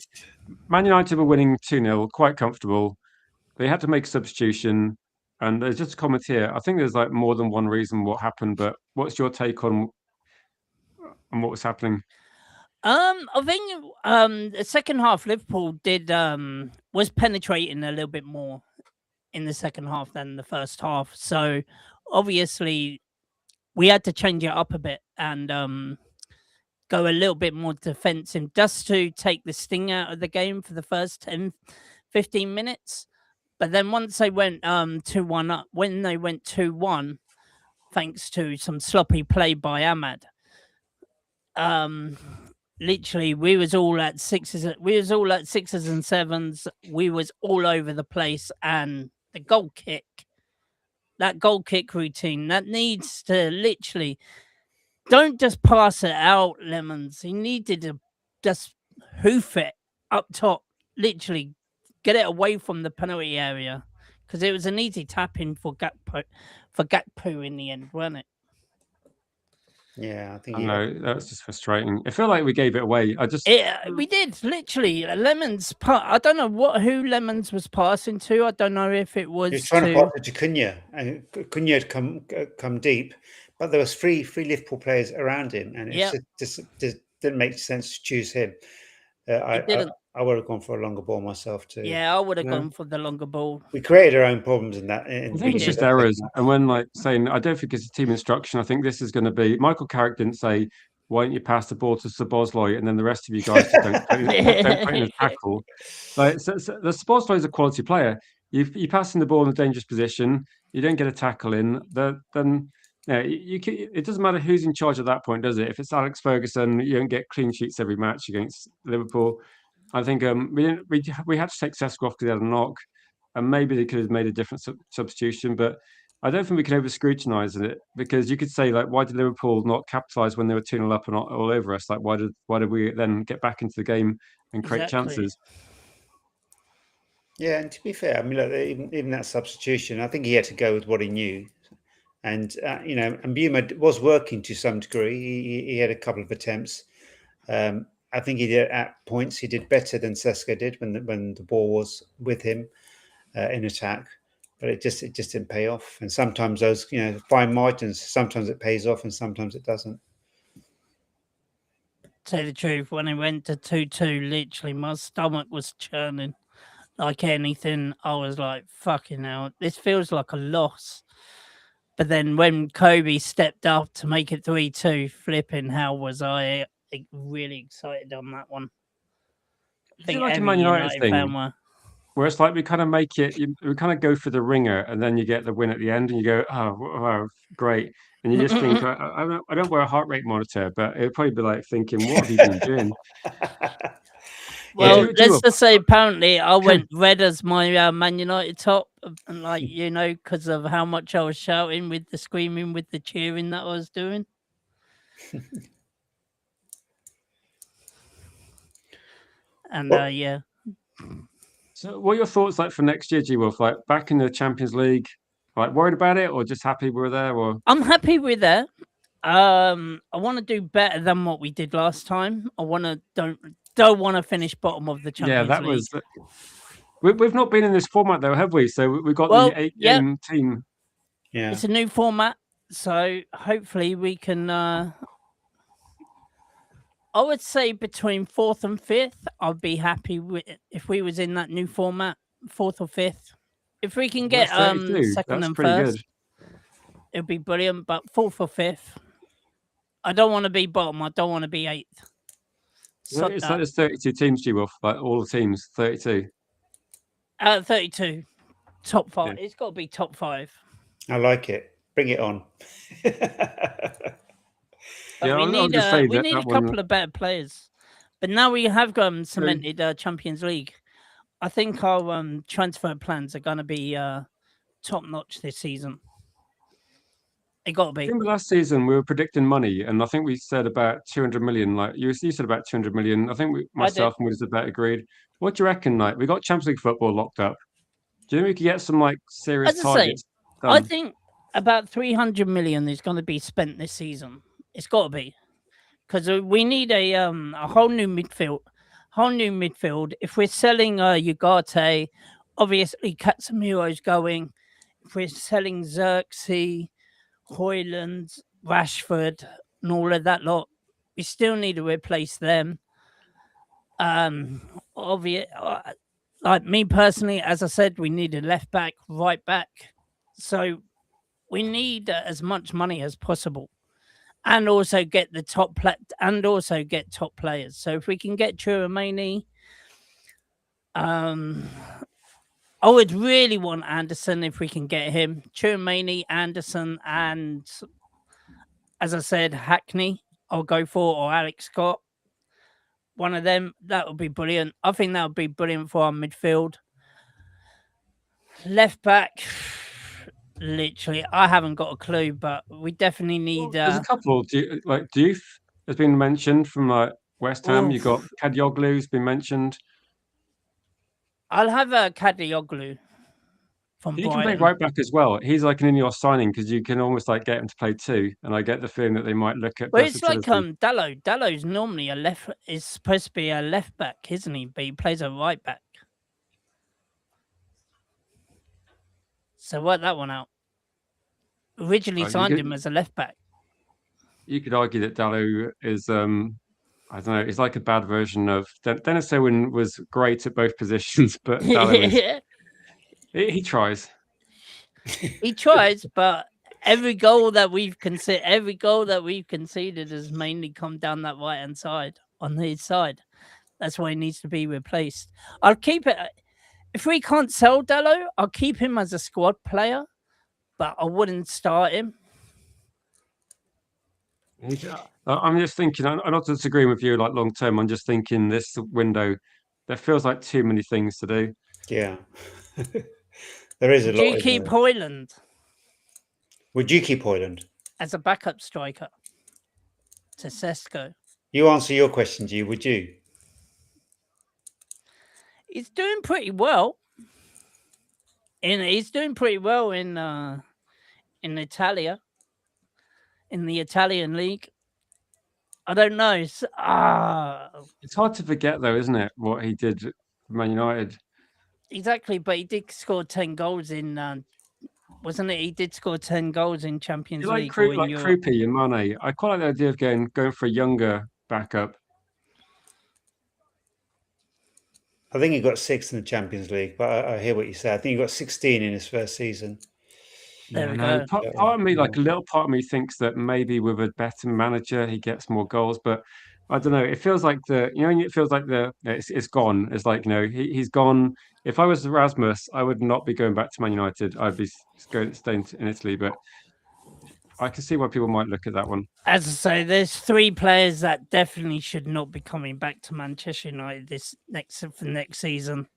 Man United were winning 2-0, quite comfortable. They had to make a substitution. And there's just a comment here. I think there's like more than one reason what happened, but what's your take on what was happening? I think the second half Liverpool did was penetrating a little bit more in the second half than the first half. So obviously we had to change it up a bit and go a little bit more defensive just to take the sting out of the game for the first 10, 15 minutes. But then once they went 2-1 up, when they went 2-1, thanks to some sloppy play by Ahmad, literally we was all at sixes and sevens. We was all over the place, and the goal kick routine that needs to literally don't just pass it out, Lemons. He needed to just hoof it up top, literally get it away from the penalty area, because it was an easy tap in for Gakpo in the end, wasn't it? Yeah, I think. I know that's just frustrating. I feel like we gave it away. We did literally. Lemons. I don't know who Lemons was passing to. I don't know if it was. He was trying to pass it to Cunha, and Cunha had come deep, but there was three Liverpool players around him, and it just didn't make sense to choose him. I would have gone for a longer ball myself too. Yeah, I would have gone for the longer ball. We created our own problems in that. I think it's just errors. And when saying, I don't think it's a team instruction. I think this is going to be. Michael Carrick didn't say, "Why don't you pass the ball to Szoboszlai?" And then the rest of you guys just don't put in a tackle. The Szoboszlai is a quality player. You passing the ball in a dangerous position, you don't get a tackle in. Then it doesn't matter who's in charge at that point, does it? If it's Alex Ferguson, you don't get clean sheets every match against Liverpool. I think we had to take Sesko off because he had a knock, and maybe they could have made a different substitution. But I don't think we can over scrutinise it, because you could say, like, why did Liverpool not capitalise when they were 2-0 up and all over us? Like, why did we then get back into the game and create chances? Yeah, and to be fair, I mean, look, even that substitution, I think he had to go with what he knew. And and Mbeumo was working to some degree. He had a couple of attempts. I think he did at points. He did better than Sesko did when the ball was with him in attack, but it just didn't pay off. And sometimes those fine margins, sometimes it pays off and sometimes it doesn't. Tell the truth, when it went to 2-2, literally my stomach was churning like anything. I was like, fucking hell, this feels like a loss. But then when Kobe stepped up to make it 3-2, flipping hell was I really excited on that one. I think like a Man United thing, where it's like we kind of make it, we kind of go for the ringer, and then you get the win at the end, and you go, oh, wow, great. And you just think, I don't wear a heart rate monitor, but it'd probably be like thinking, what have you been doing? Well, let's just say apparently I went red as my Man United top, and because of how much I was shouting with the screaming, with the cheering that I was doing. And yeah. So, what are your thoughts like for next year, G-Wolf? Like back in the Champions League, like worried about it, or just happy we're there? Or I'm happy we're there. I want to do better than what we did last time. I don't want to finish bottom of the Champions League. Yeah, that was. We've not been in this format though, have we? So we've got the 8-game team. Yeah, it's a new format, so hopefully we can. I would say between 4th and 5th, I'd be happy with if we was in that new format, 4th or 5th. If we can get 2nd and 1st, it'd be brilliant. But 4th or 5th, I don't want to be bottom. I don't want to be 8th. So it's like there's 32 teams, G-Wolf, like all the teams, 32. 32, top 5. Yeah. It's got to be top 5. I like it. Bring it on. We need a couple of better players. But now we have cemented Champions League. I think our transfer plans are going to be top-notch this season. It got to be. Remember last season we were predicting money, and I think we said about 200 million. Like you said about 200 million. I think myself and Wiz about agreed. What do you reckon? Like we got Champions League football locked up. Do you think we could get some like serious As I say, targets done? I think about 300 million is going to be spent this season. It's got to be, because we need a whole new midfield. If we're selling Ugarte, obviously Casemiro's going. If we're selling Xerxes, Hoyland, Rashford, and all of that lot, we still need to replace them. Like me personally, as I said, we need a left back, right back. So we need as much money as possible, and also get the top players. So if we can get Chouameni, I would really want Anderson if we can get him. Chouameni, Anderson, and as I said, Hackney, I'll go for, or Alex Scott. One of them, that would be brilliant. I think that would be brilliant for our midfield. Left back, literally, I haven't got a clue, but we definitely need. There's a couple. Diouf has been mentioned from West Ham. You got Kadioglu's been mentioned. I'll have a Kadioglu from He Brighton. can play right back as well. He's like an in-your signing because you can almost like get him to play two. And I get the feeling that they might look at. But it's like Dalot. Dalot's normally is supposed to be a left back, isn't he? But he plays a right back. So work that one out. Originally signed him as a left back. You could argue that Dalot is I don't know, it's like a bad version of Dennis Owen was great at both positions, but Dalot he tries. He tries, but every goal that we've conceded has mainly come down that right hand side on his side. That's why he needs to be replaced. I'll keep it. If we can't sell Dalot, I'll keep him as a squad player, but I wouldn't start him. I'm just thinking, I'm not disagreeing with you like long term. I'm just thinking this window, there feels like too many things to do. Yeah. There is a lot. Do you keep Hoyland? Would you keep Hoyland? As a backup striker to Sesko? You answer your question, G, would you? He's doing pretty well. He's doing pretty well in Italia. In the Italian league. I don't know. It's hard to forget, though, isn't it, what he did for Man United? Exactly, but he did score 10 goals in, wasn't it? He did score 10 goals in Champions League. Like Krupi and Mane. I quite like the idea of going for a younger backup. I think he got 6 in the Champions League, but I hear what you say. I think he got 16 in his first season. There we go. Part of me, like a little part of me, thinks that maybe with a better manager, he gets more goals. But I don't know. It feels like it feels like it's gone. It's like he's gone. If I was Erasmus, I would not be going back to Man United. I'd be staying in Italy. But I can see why people might look at that one. As I say, there's 3 players that definitely should not be coming back to Manchester United for next season.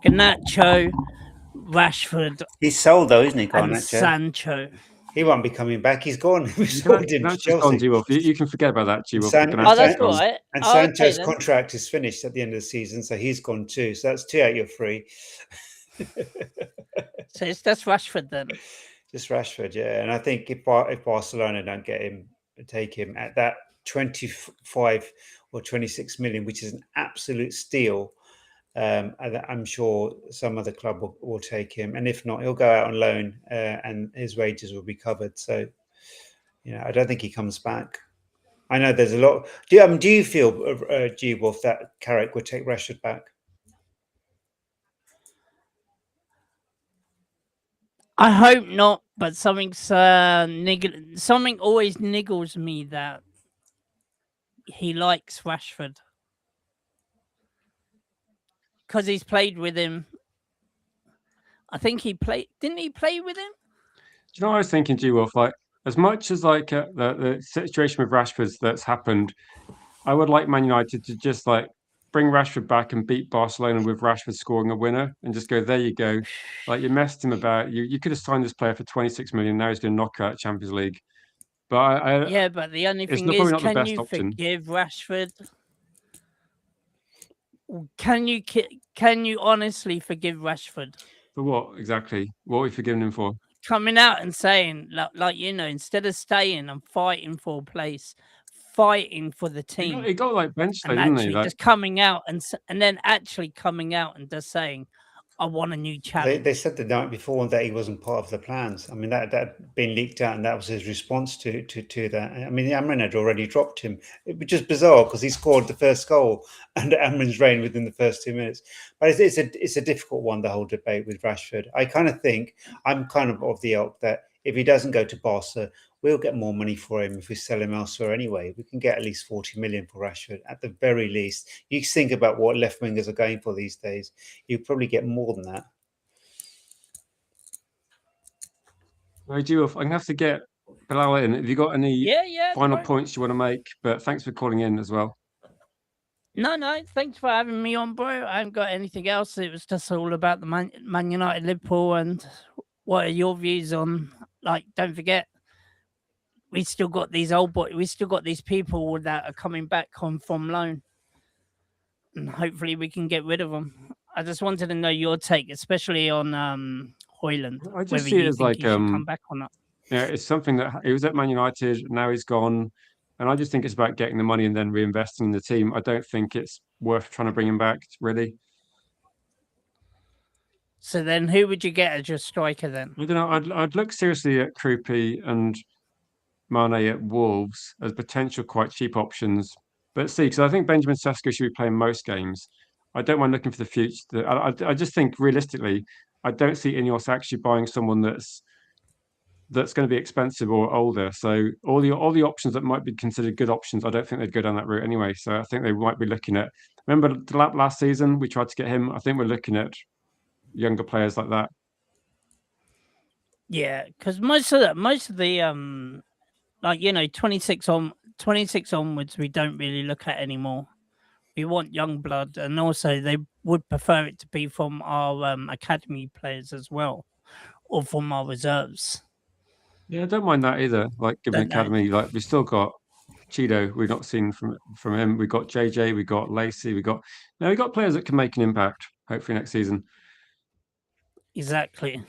Garnacho, Rashford. He's sold though, isn't he, Garnacho? And Sancho. He won't be coming back. He's gone. We sold him to Chelsea. You can forget about that, G-Wolf. That's right. And Sancho's contract is finished at the end of the season, so he's gone too. So that's 2 out of your 3. So it's just Rashford then. Just Rashford, yeah. And I think if Barcelona don't take him at that 25 or 26 million, which is an absolute steal, I'm sure some other club will take him, and if not, he'll go out on loan, and his wages will be covered. So, I don't think he comes back. I know there's a lot. Do you feel, G-Wolf, that Carrick would take Rashford back? I hope not, but something always niggles me that he likes Rashford. Because he's played with him. I think didn't he play with him? Do you know what I was thinking, G-Wolf? Like, as much as the situation with Rashford that's happened, I would like Man United to just bring Rashford back and beat Barcelona with Rashford scoring a winner and just go, there you go. Like, you messed him about. You could have signed this player for 26 million. Now he's going to knock out Champions League. But yeah, but the only it's thing probably is, not the can best you option. forgive Rashford? Can you honestly forgive Rashford? For what exactly? What are we forgiving him for? Coming out and saying, like, instead of staying and fighting for a place, fighting for the team, He got like benched, and didn't he? actually Like, just coming out and then actually coming out and just saying, I want a new challenge. They said the night before that he wasn't part of the plans. I mean, that had been leaked out, and that was his response to that. I mean, Amrin had already dropped him, which is bizarre because he scored the first goal under Amrin's reign within the first 2 minutes. But it's a difficult one, the whole debate with Rashford. I kind of think I'm kind of the ilk that if he doesn't go to Barca, we'll get more money for him if we sell him elsewhere anyway. We can get at least 40 million for Rashford at the very least. You think about what left wingers are going for these days. You probably get more than that. I'm going to have to get Bilal in. Have you got any Yeah. final bro. points you want to make? But thanks for calling in as well. No, thanks for having me on, bro. I haven't got anything else. It was just all about the Man United Liverpool, and what are your views on, like, don't forget, we still got these we still got these people that are coming back on from loan, and hopefully we can get rid of them. I just wanted to know your take, especially on Hoyland, I just whether see it you as think like he should come back or not. yeah, it's something that he was at Man United, now he's gone. And I just think it's about getting the money and then reinvesting in the team. I don't think it's worth trying to bring him back, really. So then who would you get as your striker then? I don't know. I'd look seriously at Krupi and Mane at Wolves as potential quite cheap options. But see, because I think Benjamin Sesko should be playing most games. I don't mind looking for the future. I just think realistically, I don't see Ineos actually buying someone that's going to be expensive or older. So all the options that might be considered good options, I don't think they'd go down that route anyway. So I think they might be looking at. Remember last season we tried to get him. I think we're looking at younger players like that. Yeah, because most of the like 26 onwards, we don't really look at anymore. We want young blood, and also they would prefer it to be from our academy players as well, or from our reserves. Yeah, I don't mind that either. Like given Don't know. academy, like we've still got Cheeto. We've not seen from him. We got JJ. We got Lacey. We got players that can make an impact. Hopefully next season. Exactly.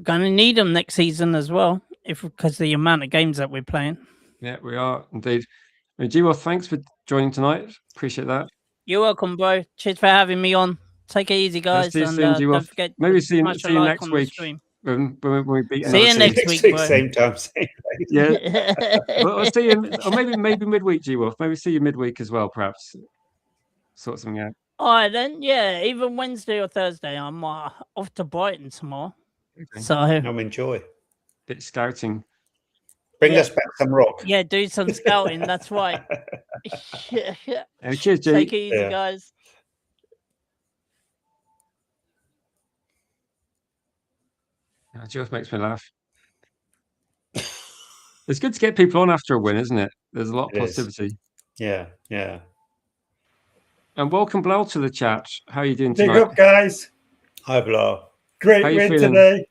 Gonna need them next season as well, because the amount of games that we're playing. Yeah, we are indeed. G-Well, thanks for joining tonight. Appreciate that. You're welcome, bro. Cheers for having me on. Take it easy, guys, See you and soon, G-Well. don't forget. Maybe see you like next week stream. when we beat See another you team. next week, bro. Same time, same place. Yeah. Well, I'll see you, or maybe midweek, G-Wolf. Maybe see you midweek as well, perhaps. Sort something out. All right, then. Yeah, even Wednesday or Thursday. I'm off to Brighton tomorrow. Okay. So Enjoy. Bit scouting. Bring us back some rock. Yeah, do some scouting. That's right. Cheers, G. Take it easy, guys. G-Wolf makes me laugh. It's good to get people on after a win, isn't it? There's a lot of positivity. Yeah. And welcome, Bilal, to the chat. How are you doing Big tonight? up, guys. Hi, Bilal. Great How you win feeling? today.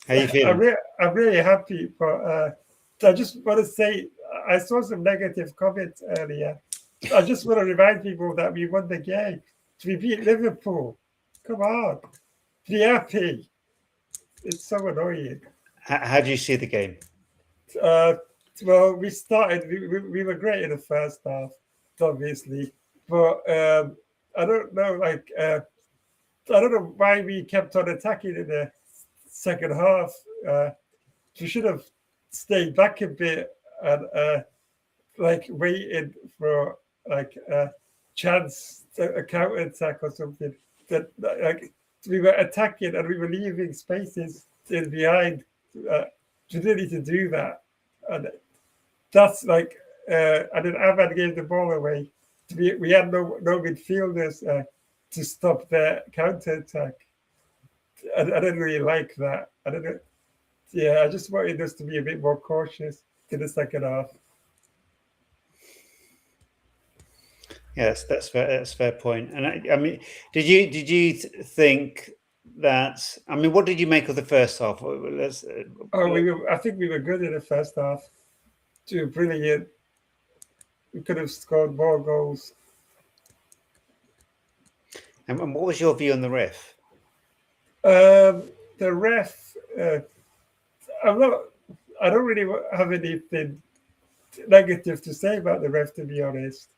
How you feeling? I'm really happy, but I just want to say I saw some negative comments earlier. I just want to remind people that we won the game. We beat Liverpool. Come on. Be happy. It's so annoying. How do you see the game? Well, we started, we were great in the first half, obviously. But I don't know, I don't know why we kept on attacking in the second half. We should have stayed back a bit and waited for a chance, a counter attack or something. That we were attacking and we were leaving spaces in behind. We didn't need to do that, and that's and then Ahmad gave the ball away. We had no midfielders to stop their counter attack. I didn't really like that. I just wanted us to be a bit more cautious in the second half. Yeah, that's fair. That's a fair point. And I mean, did you think that? I mean, what did you make of the first half? Let's, I think we were good in the first half. Brilliant. We could have scored more goals. and what was your view on the ref? The ref, I don't really have anything negative to say about the ref, to be honest.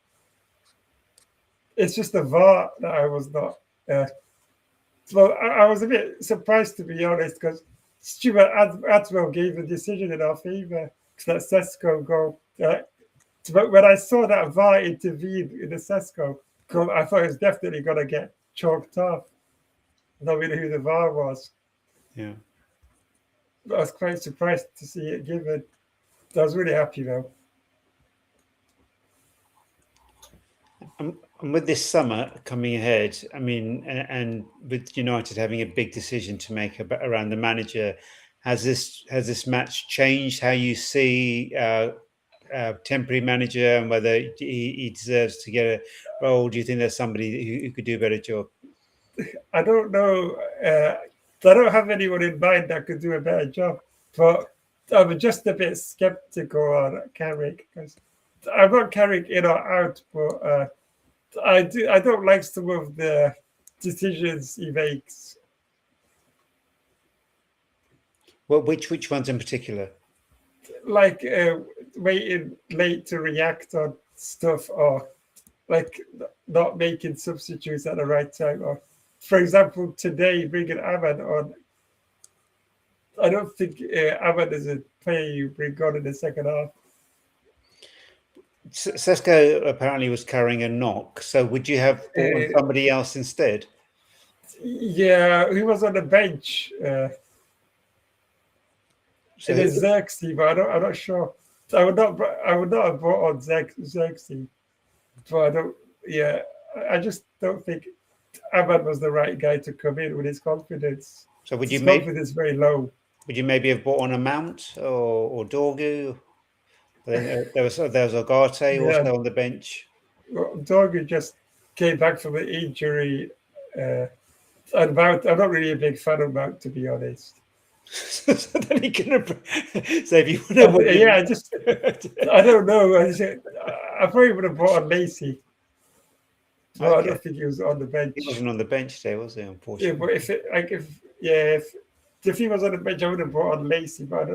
It's just the VAR that I was not. Well, I was a bit surprised, to be honest, because Stuart Atwell gave a decision in our favour. That Sesko goal. But when I saw that VAR intervene in the Sesko goal, I thought it was definitely going to get chalked off. Not really who the VAR was. Yeah. I was quite surprised to see it given. I was really happy though. And with this summer coming ahead, I mean, and with United having a big decision to make around the manager, has this match changed how you see temporary manager and whether he deserves to get a role? Do you think there's somebody who could do a better job? I don't know. I don't have anyone in mind that could do a better job, but I'm just a bit skeptical on Carrick because I'm not Carrick in or out, but I don't like some of the decisions he makes. Well, which ones in particular? Like waiting late to react on stuff, or like not making substitutes at the right time, or for example today bringing Ahmad on. I don't think Ahmad is a player you bring on in the second half. Sesko apparently was carrying a knock, so would you have brought on somebody else instead? Yeah, he was on the bench. So it is Xerxes, but I'm not sure. I would not have brought on Xerxes, but I don't. Yeah, I just don't think Ahmad was the right guy to come in with his confidence. So would you his confidence very low? Would you maybe have brought on a Mount or Dorgu? There was Ogate also on the bench. Well, Dorgu just came back from an injury. And Mount, I'm not really a big fan of Mount, to be honest. So then he can. So if you would have, yeah, I don't know. I probably would have brought on Lacey. Well, okay. I don't think he was on the bench. He wasn't on the bench today, was he? Unfortunately. Yeah, but if he was on the bench, I would have brought on Lacey. But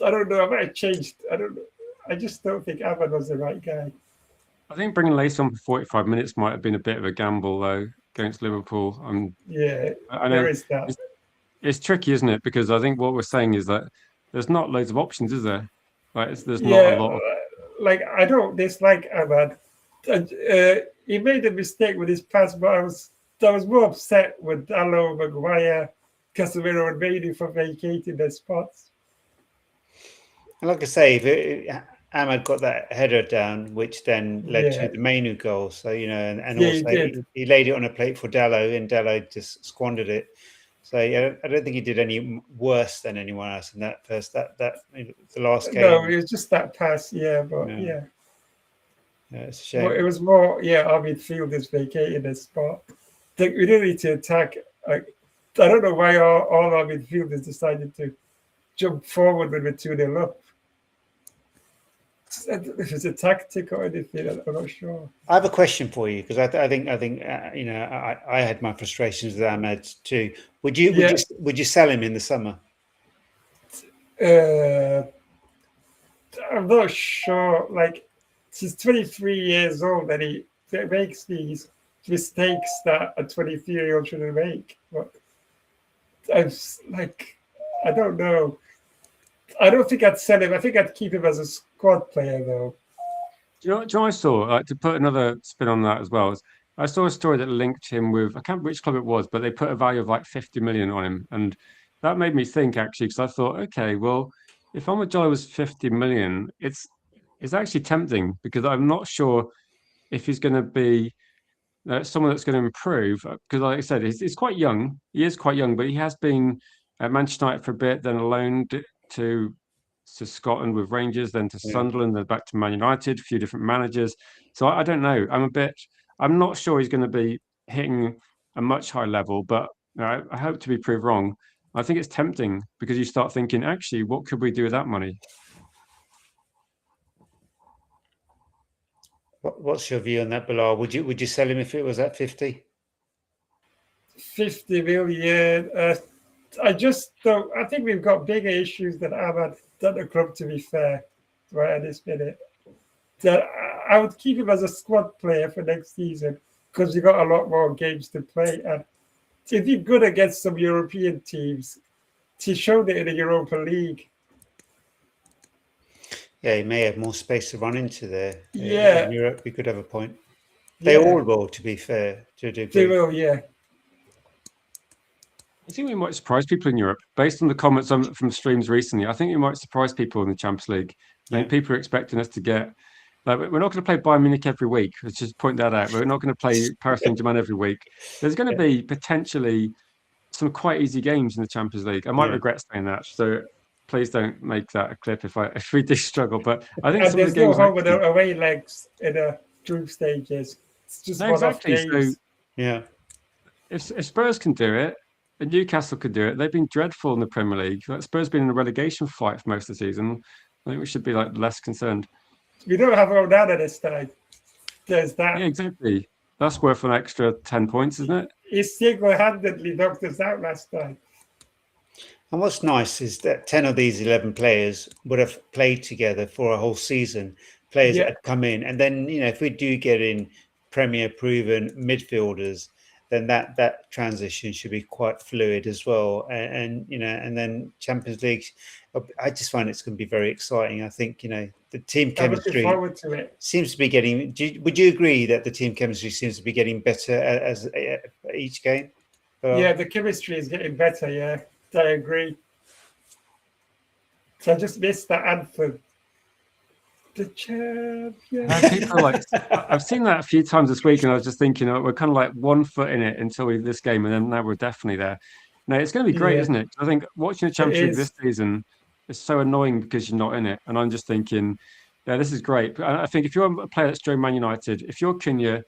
I don't know. I might have changed. I don't know. I just don't think Ahmad was the right guy. I think bringing Lacey on for 45 minutes might have been a bit of a gamble, though, against Liverpool. I know there is that. It's tricky, isn't it? Because I think what we're saying is that there's not loads of options, is there? Like, there's not a lot of... Like, I don't dislike Ahmad. He made a mistake with his pass, but I was more upset with Dallo, Maguire, Casemiro, and MAINOO for vacating their spots. And like I say, if Ahmad got that header down, which then led to the MAINOO goal. So, you know, and also he laid it on a plate for Dallo, and Dallo just squandered it. So yeah, I don't think he did any worse than anyone else in that first the last game. No, it was just that pass, but yeah, it's a shame. Well, it was more, our midfielders vacating their spot. We didn't need to attack. I don't know why all our midfielders decided to jump forward when we're 2-0 up. If it's a tactic or anything, I'm not sure. I have a question for you because I think you know, I had my frustrations with Ahmad too. Would you sell him in the summer? I'm not sure. Like, he's 23 years old and he makes these mistakes that a 23-year-old shouldn't make. But I don't know. I don't think I'd sell him. I think I'd keep him as a squad player, though. Do you know what I saw? To put another spin on that as well, I saw a story that linked him with, I can't remember which club it was, but they put a value of like 50 million on him. And that made me think, actually, because I thought, okay, well, if Amajolo was 50 million, it's actually tempting because I'm not sure if he's going to be someone that's going to improve. Because like I said, he's quite young. He is quite young, but he has been at Manchester United for a bit, then loaned to to Scotland with Rangers, then to Sunderland, then back to Man United, a few different managers. So I don't know. I'm not sure he's going to be hitting a much higher level, but I hope to be proved wrong. I think it's tempting because you start thinking, actually, what could we do with that money? What's your view on that, Bilal? Would you sell him if it was at 50? 50 million. I just don't. I think we've got bigger issues than Ahmad at the club, to be fair, right at this minute. That I would keep him as a squad player for next season because you've got a lot more games to play. And if you're good against some European teams, he showed it in the Europa League. Yeah, he may have more space to run into there. Yeah. In Europe, we could have a point. They all will, to be fair, to a degree. They will, yeah. I think we might surprise people in Europe. Based on the comments from streams recently, I think we might surprise people in the Champions League. I think people are expecting us to get... Like, we're not going to play Bayern Munich every week. Let's just point that out. We're not going to play Paris Saint-Germain every week. There's going to be potentially some quite easy games in the Champions League. I might regret saying that, so please don't make that a clip if we do struggle. But I think some of the games... There's no home and away legs in the group stages. It's just exactly. games. So, if Spurs can do it, and Newcastle could do it, they've been dreadful in the Premier League. Like, Spurs been in a relegation fight for most of the season. I think we should be less concerned. We don't have Ronaldo this time. There's that. Yeah, exactly. That's worth an extra 10 points, isn't it? He single-handedly knocked us out last time. And what's nice is that 10 of these 11 players would have played together for a whole season. Players that had come in. And then, if we do get in Premier proven midfielders, then that transition should be quite fluid as well. And then Champions League, I just find it's going to be very exciting. I think, the team chemistry forward to it. Seems to be getting... Would you agree that the team chemistry seems to be getting better as each game? Yeah, the chemistry is getting better, yeah. I agree. So I just missed that anthem. The champion. I've seen that a few times this week, and I was just thinking, we're kind of like 1 foot in it until this game, and then now we're definitely there. No, it's going to be great, isn't it? I think watching the Champions League this season is so annoying because you're not in it, and I'm just thinking, yeah, this is great. But I think if you're a player that's joined Man United, if you're Cunha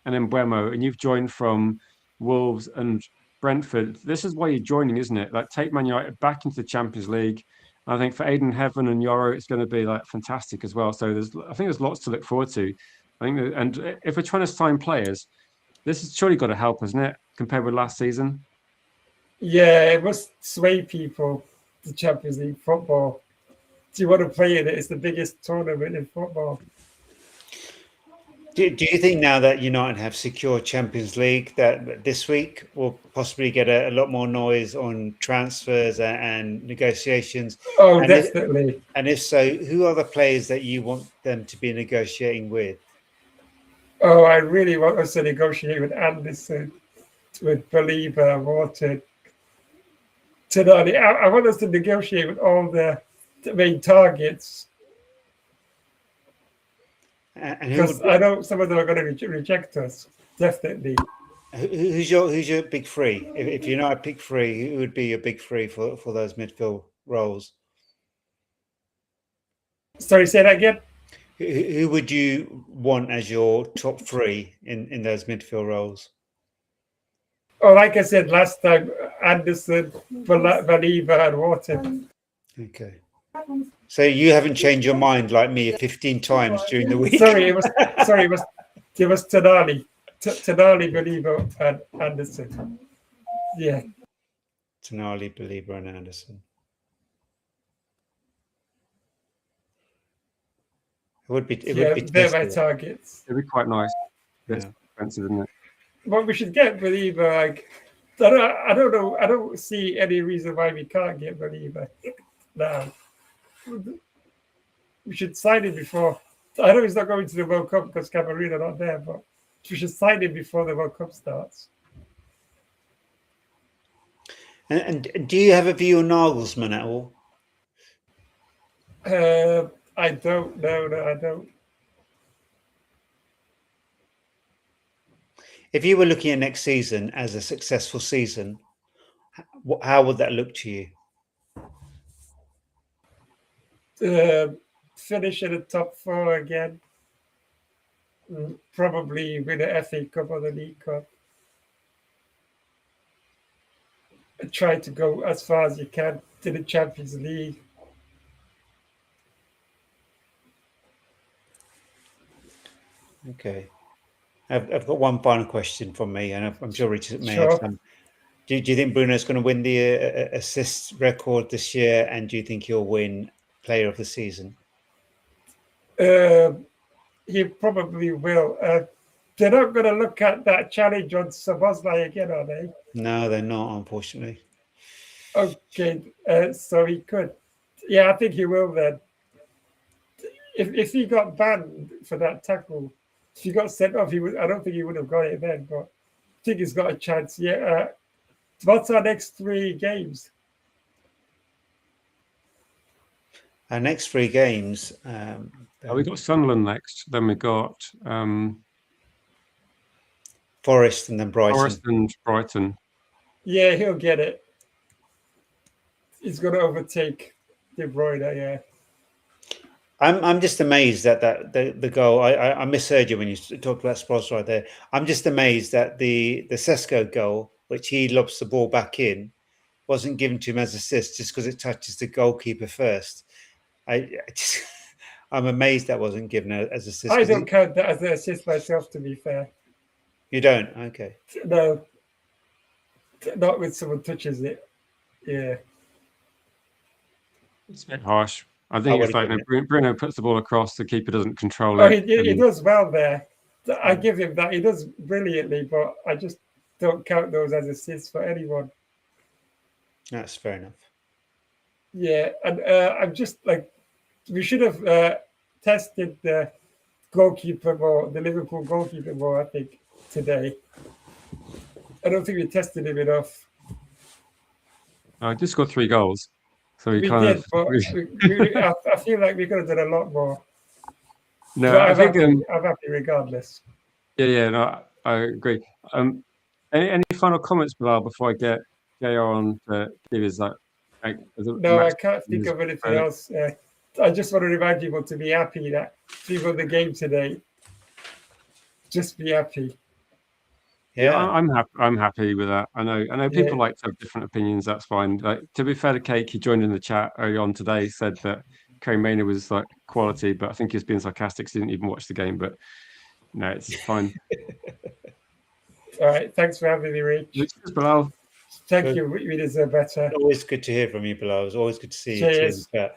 and then Mbeumo, and you've joined from Wolves and Brentford, this is why you're joining, isn't it? Like, take Man United back into the Champions League. I think for Aiden Heaven and Yoro, it's going to be fantastic as well. So I think there's lots to look forward to. I think, and if we're trying to sign players, this has surely got to help, hasn't it, compared with last season? Yeah, it must sway people. The Champions League football. Do you want to play in it? It's the biggest tournament in football. Do you think now that United have secured Champions League that this week will possibly get a lot more noise on transfers and negotiations? Oh, and definitely. If so, who are the players that you want them to be negotiating with? Oh, I really want us to negotiate with Anderson, with Belieber, Wharton, Tonali. I want us to negotiate with all the main targets. Because I know some of them are going to reject us, definitely. Who's your big three? If you're not a big three, who would be your big three for those midfield roles? Sorry, say that again? Who would you want as your top three in those midfield roles? Oh, like I said last time, Anderson, Belieber, and Wharton. Okay. So you haven't changed your mind like me 15 times during the week. Sorry, it was Tonali, Belieber, and Anderson. Yeah. Tonali, Belieber, and Anderson. It would be. They're my targets. It'd be quite nice. It's expensive, isn't it? Well, we should get Belieber. I don't know. I don't see any reason why we can't get Belieber now. We should sign him before. I know he's not going to the World Cup because Cameroon are not there, but we should sign him before the World Cup starts. And do you have a view on Nagelsmann at all? I don't. No, I don't. If you were looking at next season as a successful season, how would that look to you? finish in the top 4 again. Probably win the FA Cup or the League Cup. And try to go as far as you can to the Champions League. Okay. I've got one final question from me, and I'm sure Richard may Sure. have some. Do you think Bruno's going to win the assist record this year, and do you think he'll win Player of the Season? He probably will. They're not going to look at that challenge on Szoboszlai again, are they? No, they're not, unfortunately. Okay, so he could. Yeah, I think he will then. If he got banned for that tackle, if he got sent off, I don't think he would have got it then, but I think he's got a chance. Yeah. What's our next 3 games? Our next 3 games. We got Sunderland next. Then we got Forest and then Brighton. Forest and Brighton. Yeah, he'll get it. He's going to overtake De Bruyne, yeah. I'm just amazed at the goal. I misheard you when you talked about Spross right there. I'm just amazed that the Sesko goal, which he lobs the ball back in, wasn't given to him as assist just because it touches the goalkeeper first. I'm amazed that wasn't given as assist. I don't count that as an assist myself, to be fair. You don't? Okay. No. Not when someone touches it. Yeah. It's a bit harsh. I think it's like Bruno puts the ball across, the keeper doesn't control it. He does well there. I give him that. He does brilliantly, but I just don't count those as assists for anyone. That's fair enough. Yeah, and I'm just like, we should have tested the goalkeeper more, the Liverpool goalkeeper more, I think, today. I don't think we tested him enough. I just got 3 goals. So we did, but I feel like we could have done a lot more. No, but I think I'm happy regardless. Yeah, no, I agree. Any final comments, Bilal, before I get JR on to give his No, I can't think of anything else. I just want to remind people to be happy that we won the game today. Just be happy. Yeah, I'm happy with that. I know people like to have different opinions. That's fine. Like, to be fair to Cake, he joined in the chat early on today, said that MAINOO was like quality, but I think he was being sarcastic. He didn't even watch the game. But no, it's fine. All right, thanks for having me, Rich. Cheers, Bilal. Thank you. We deserve better. Always good to hear from you, Bilal. It's always good to see Cheers. you.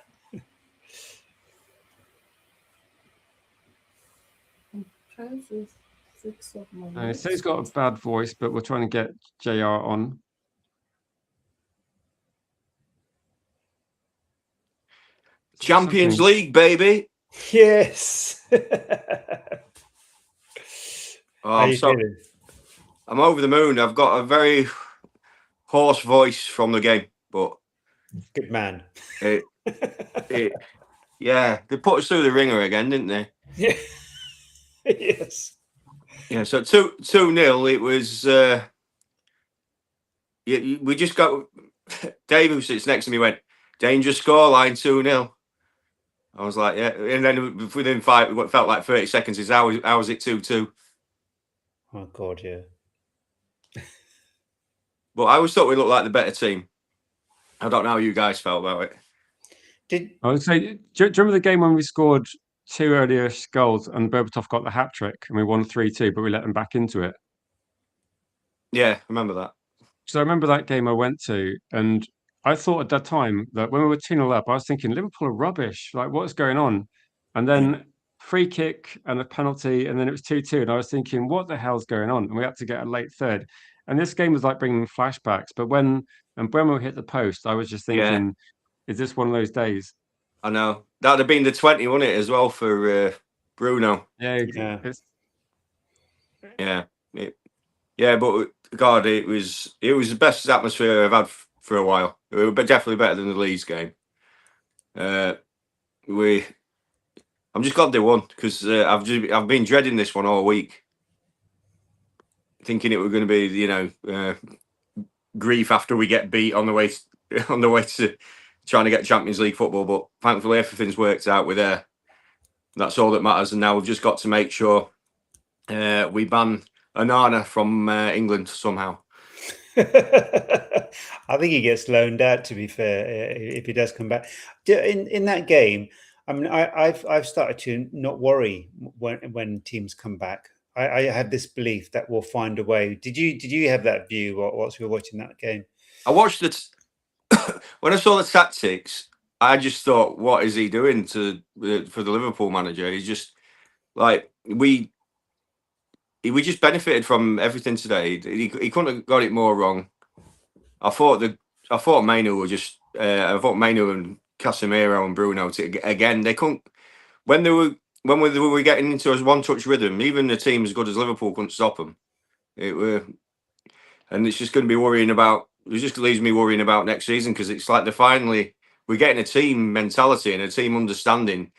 So he's got a bad voice, but we're trying to get JR on. Champions League, baby. Yes. I'm over the moon. I've got a very hoarse voice from the game, but good man. Yeah, they put us through the ringer again, didn't they? Yeah. Yes. Yeah, so 2-0. It was. We just got. Dave, who sits next to me, went dangerous scoreline 2-0. I was like, yeah, and then within what felt like 30 seconds is how was it 2-2? Oh God, yeah. But I always thought we looked like the better team. I don't know how you guys felt about it. I would say, do you remember the game when we scored 2 earlier goals and Berbatov got the hat trick and we won 3-2, but we let them back into it? Yeah, I remember that. So I remember that game I went to, and I thought at that time that when we were 2-0 up, I was thinking Liverpool are rubbish. Like, what's going on? And then free kick and a penalty, and then it was 2-2, and I was thinking, what the hell's going on? And we had to get a late third. And this game was like bringing flashbacks. But when we hit the post, I was just thinking, is this one of those days? I know. That would have been the 20, wouldn't it, as well for Bruno? Yeah. But God, it was the best atmosphere I've had for a while. It was definitely better than the Leeds game. I'm just glad they won because I've been dreading this one all week, thinking it was going to be grief after we get beat on the way to trying to get Champions League football, but thankfully everything's worked out with her. That's all that matters. And now we've just got to make sure we ban Onana from England somehow. I think he gets loaned out, to be fair, if he does come back. In that game, I mean, I've started to not worry when teams come back. I have this belief that we'll find a way. Did you have that view whilst we were watching that game? I watched it when I saw the tactics. I just thought, what is he doing for the Liverpool manager? He's just like we just benefited from everything today. He couldn't have got it more wrong. I thought MAINOO were just. I thought MAINOO and Casemiro and Bruno again. They couldn't when we were getting into a one-touch rhythm. Even the team as good as Liverpool couldn't stop them. And it's just going to be worrying about. It just leaves me worrying about next season because it's like we're getting a team mentality and a team understanding,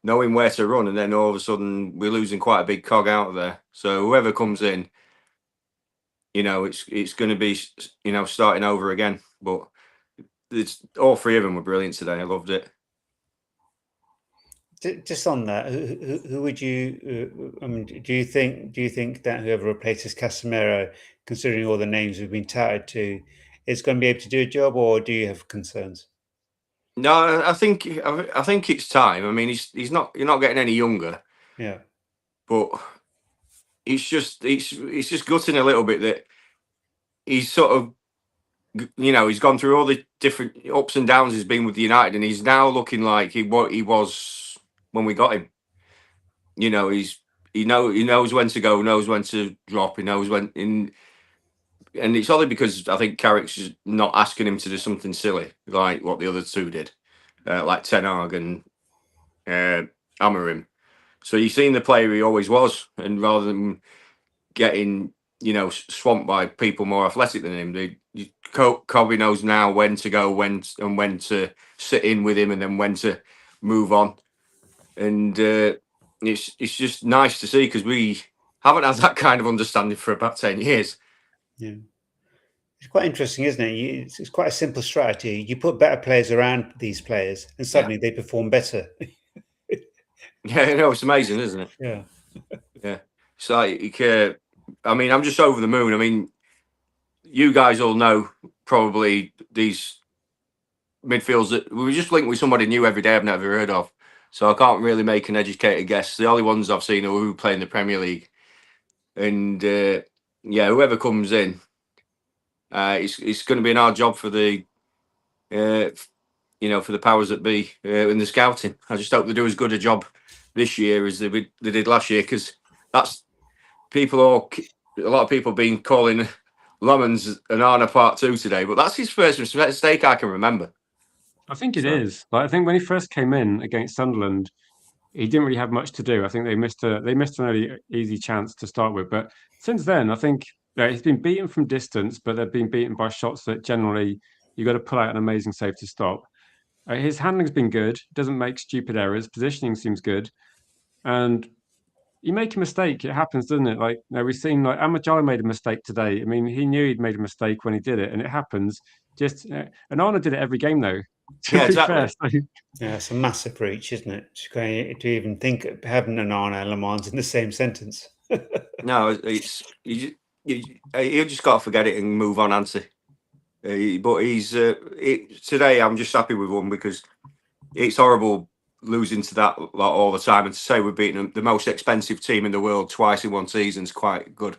knowing where to run, and then all of a sudden we're losing quite a big cog out of there. So whoever comes in, it's going to be starting over again. But it's all three of them were brilliant today. I loved it. Just on that, who would you? I mean, do you think that whoever replaces Casemiro, considering all the names we've been touted to, is going to be able to do a job, or do you have concerns? No, I think it's time. I mean, he's not. You're not getting any younger. Yeah, but it's just gutting a little bit that he's sort of. He's gone through all the different ups and downs he's been with United, and he's now looking like he was when we got him. He knows when to go, knows when to drop, he knows when in, and it's only because I think Carrick's just not asking him to do something silly like what the other two did, like Ten Hag and Amorim. So you've seen the player he always was, and rather than getting swamped by people more athletic than him, Kobe knows now when to go, when to sit in with him, and then when to move on. And it's just nice to see because we haven't had that kind of understanding for about 10 years. Yeah, it's quite interesting, isn't it? It's quite a simple strategy. You put better players around these players, and suddenly they perform better. Yeah, it's amazing, isn't it? Yeah, yeah. It's like, I mean, I'm just over the moon. I mean, you guys all know probably these midfields that we just link with somebody new every day I've never heard of. So I can't really make an educated guess. The only ones I've seen are who play in the Premier League. And whoever comes in, it's going to be an hard job for the, for the powers that be in the scouting. I just hope they do as good a job this year as they did last year, because that's a lot of people been calling Lemons Onana Part 2 today, but that's his first mistake I can remember. I think it is. Like, I think when he first came in against Sunderland, he didn't really have much to do. I think they missed an early easy chance to start with. But since then, I think he's been beaten from distance, but they've been beaten by shots that generally you've got to pull out an amazing save to stop. His handling's been good. Doesn't make stupid errors. Positioning seems good. And you make a mistake, it happens, doesn't it? Like, we've seen Amajala made a mistake today. I mean, he knew he'd made a mistake when he did it, and it happens. And Onana did it every game, though. Yeah, exactly. Yeah, it's a massive breach, isn't it? To even think of having Onana and Le Mans in the same sentence. No, it's you just got to forget it and move on, Anthony. But he's today. I'm just happy with one because it's horrible losing to that all the time, and to say we're beating the most expensive team in the world twice in one season is quite good.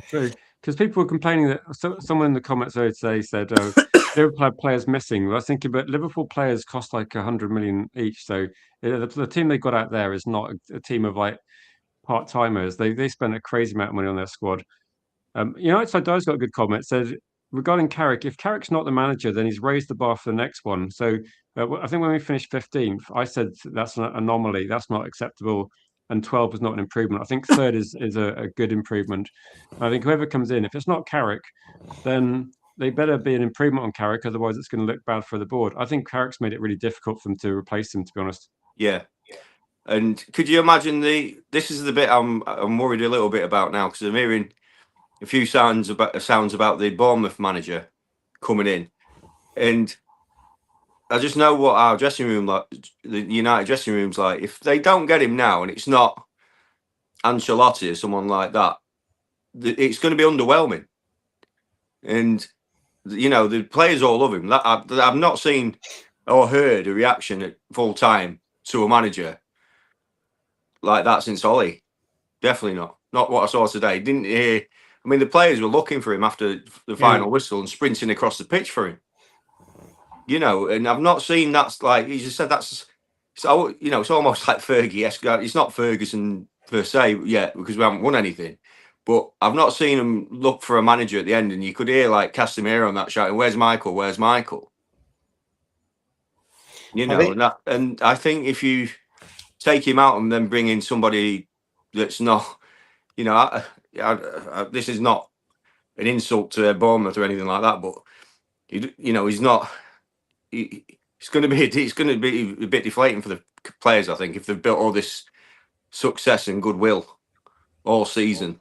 True, because people were complaining that someone in the comments earlier today said, "Oh, Liverpool had players missing." I was thinking, but Liverpool players cost like 100 million each, so the team they got out there is not a team of like part timers. They spent a crazy amount of money on their squad. Outside Dive's got a good comment. Said regarding Carrick, if Carrick's not the manager, then he's raised the bar for the next one. So I think when we finished 15th, I said that's an anomaly. That's not acceptable. And 12 is not an improvement. I think third is a good improvement. I think whoever comes in, if it's not Carrick, then they better be an improvement on Carrick. Otherwise, it's going to look bad for the board. I think Carrick's made it really difficult for them to replace him, to be honest. Yeah. And could you imagine this is the bit I'm worried a little bit about now, because I'm hearing a few sounds about the Bournemouth manager coming in. And I just know what our dressing room, like the United dressing room's like. If they don't get him now, and it's not Ancelotti or someone like that, it's going to be underwhelming. And the players all love him. I've not seen or heard a reaction at full time to a manager like that since Ollie. Definitely not. Not what I saw today. Didn't hear. I mean, the players were looking for him after the final whistle and sprinting across the pitch for him. And I've not seen that's like he just said. So it's almost like Fergie-esque. It's not Ferguson per se yet because we haven't won anything. But I've not seen him look for a manager at the end, and you could hear like Casemiro on that shouting, "Where's Michael? Where's Michael?" And I think if you take him out and then bring in somebody that's not, this is not an insult to Bournemouth or anything like that, but he's not. It's going to be a bit deflating for the players, I think, if they've built all this success and goodwill all season,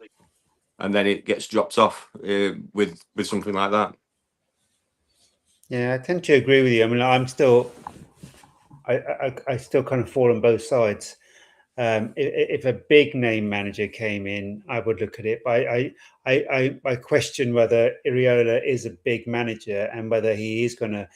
and then it gets dropped off with something like that. Yeah, I tend to agree with you. I mean, I still kind of fall on both sides. If a big name manager came in, I would look at it. But I question whether Iraola is a big manager and whether he is going to.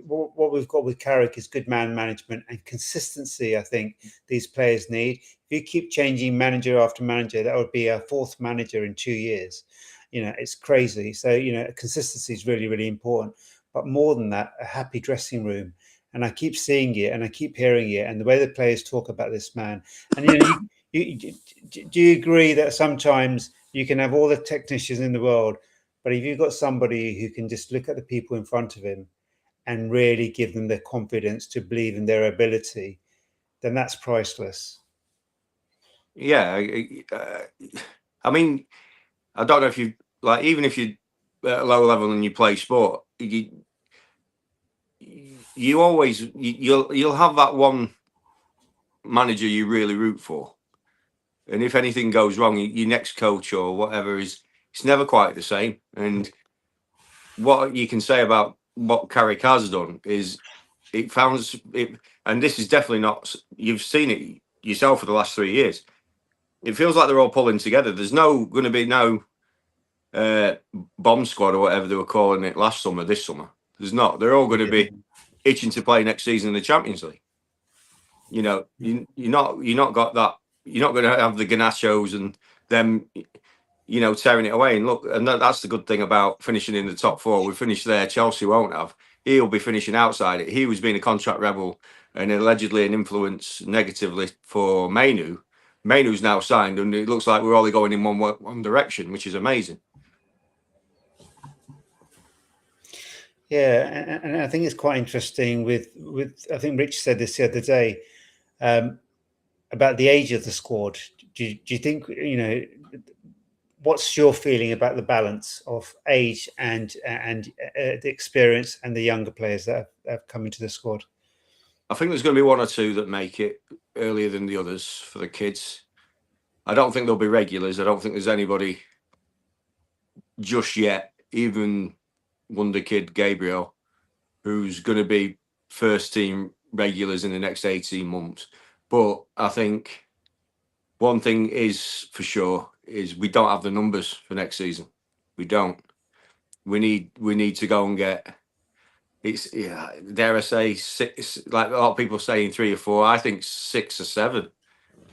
What we've got with Carrick is good man management and consistency. I think these players need. If you keep changing manager after manager, that would be a fourth manager in 2 years. It's crazy. So consistency is really, really important. But more than that, a happy dressing room. And I keep seeing it, and I keep hearing it, and the way the players talk about this man. And do you agree that sometimes you can have all the technicians in the world, but if you've got somebody who can just look at the people in front of him and really give them the confidence to believe in their ability, then that's priceless. Yeah, I mean, I don't know if you like, even if you're at a low level and you play sport, you always you'll have that one manager you really root for, and if anything goes wrong, your next coach or whatever it's never quite the same. And what you can say about what Carrick has done is it found it, and this is definitely not. You've seen it yourself for the last 3 years. It feels like they're all pulling together. There's going to be no bomb squad or whatever they were calling it last summer. This summer, there's not. They're all going to be itching to play next season in the Champions League. You're not got that. You're not going to have the Garnachos and them, tearing it away. And look, and that's the good thing about finishing in the top four. We finished there. Chelsea won't have. He'll be finishing outside it. He was being a contract rebel and allegedly an influence negatively for MAINOO. MAINOO's now signed, and it looks like we're only going in one direction, which is amazing. Yeah, and I think it's quite interesting with I think Rich said this the other day about the age of the squad. Do you think, what's your feeling about the balance of age and the experience and the younger players that have come into the squad? I think there's going to be one or two that make it earlier than the others for the kids. I don't think there'll be regulars. I don't think there's anybody just yet, even wonder kid Gabriel, who's going to be first team regulars in the next 18 months. But I think one thing is for sure is we don't have the numbers for next season. We don't. We need to go and get. It's dare I say 6, like a lot of people saying 3 or 4. I think 6 or 7.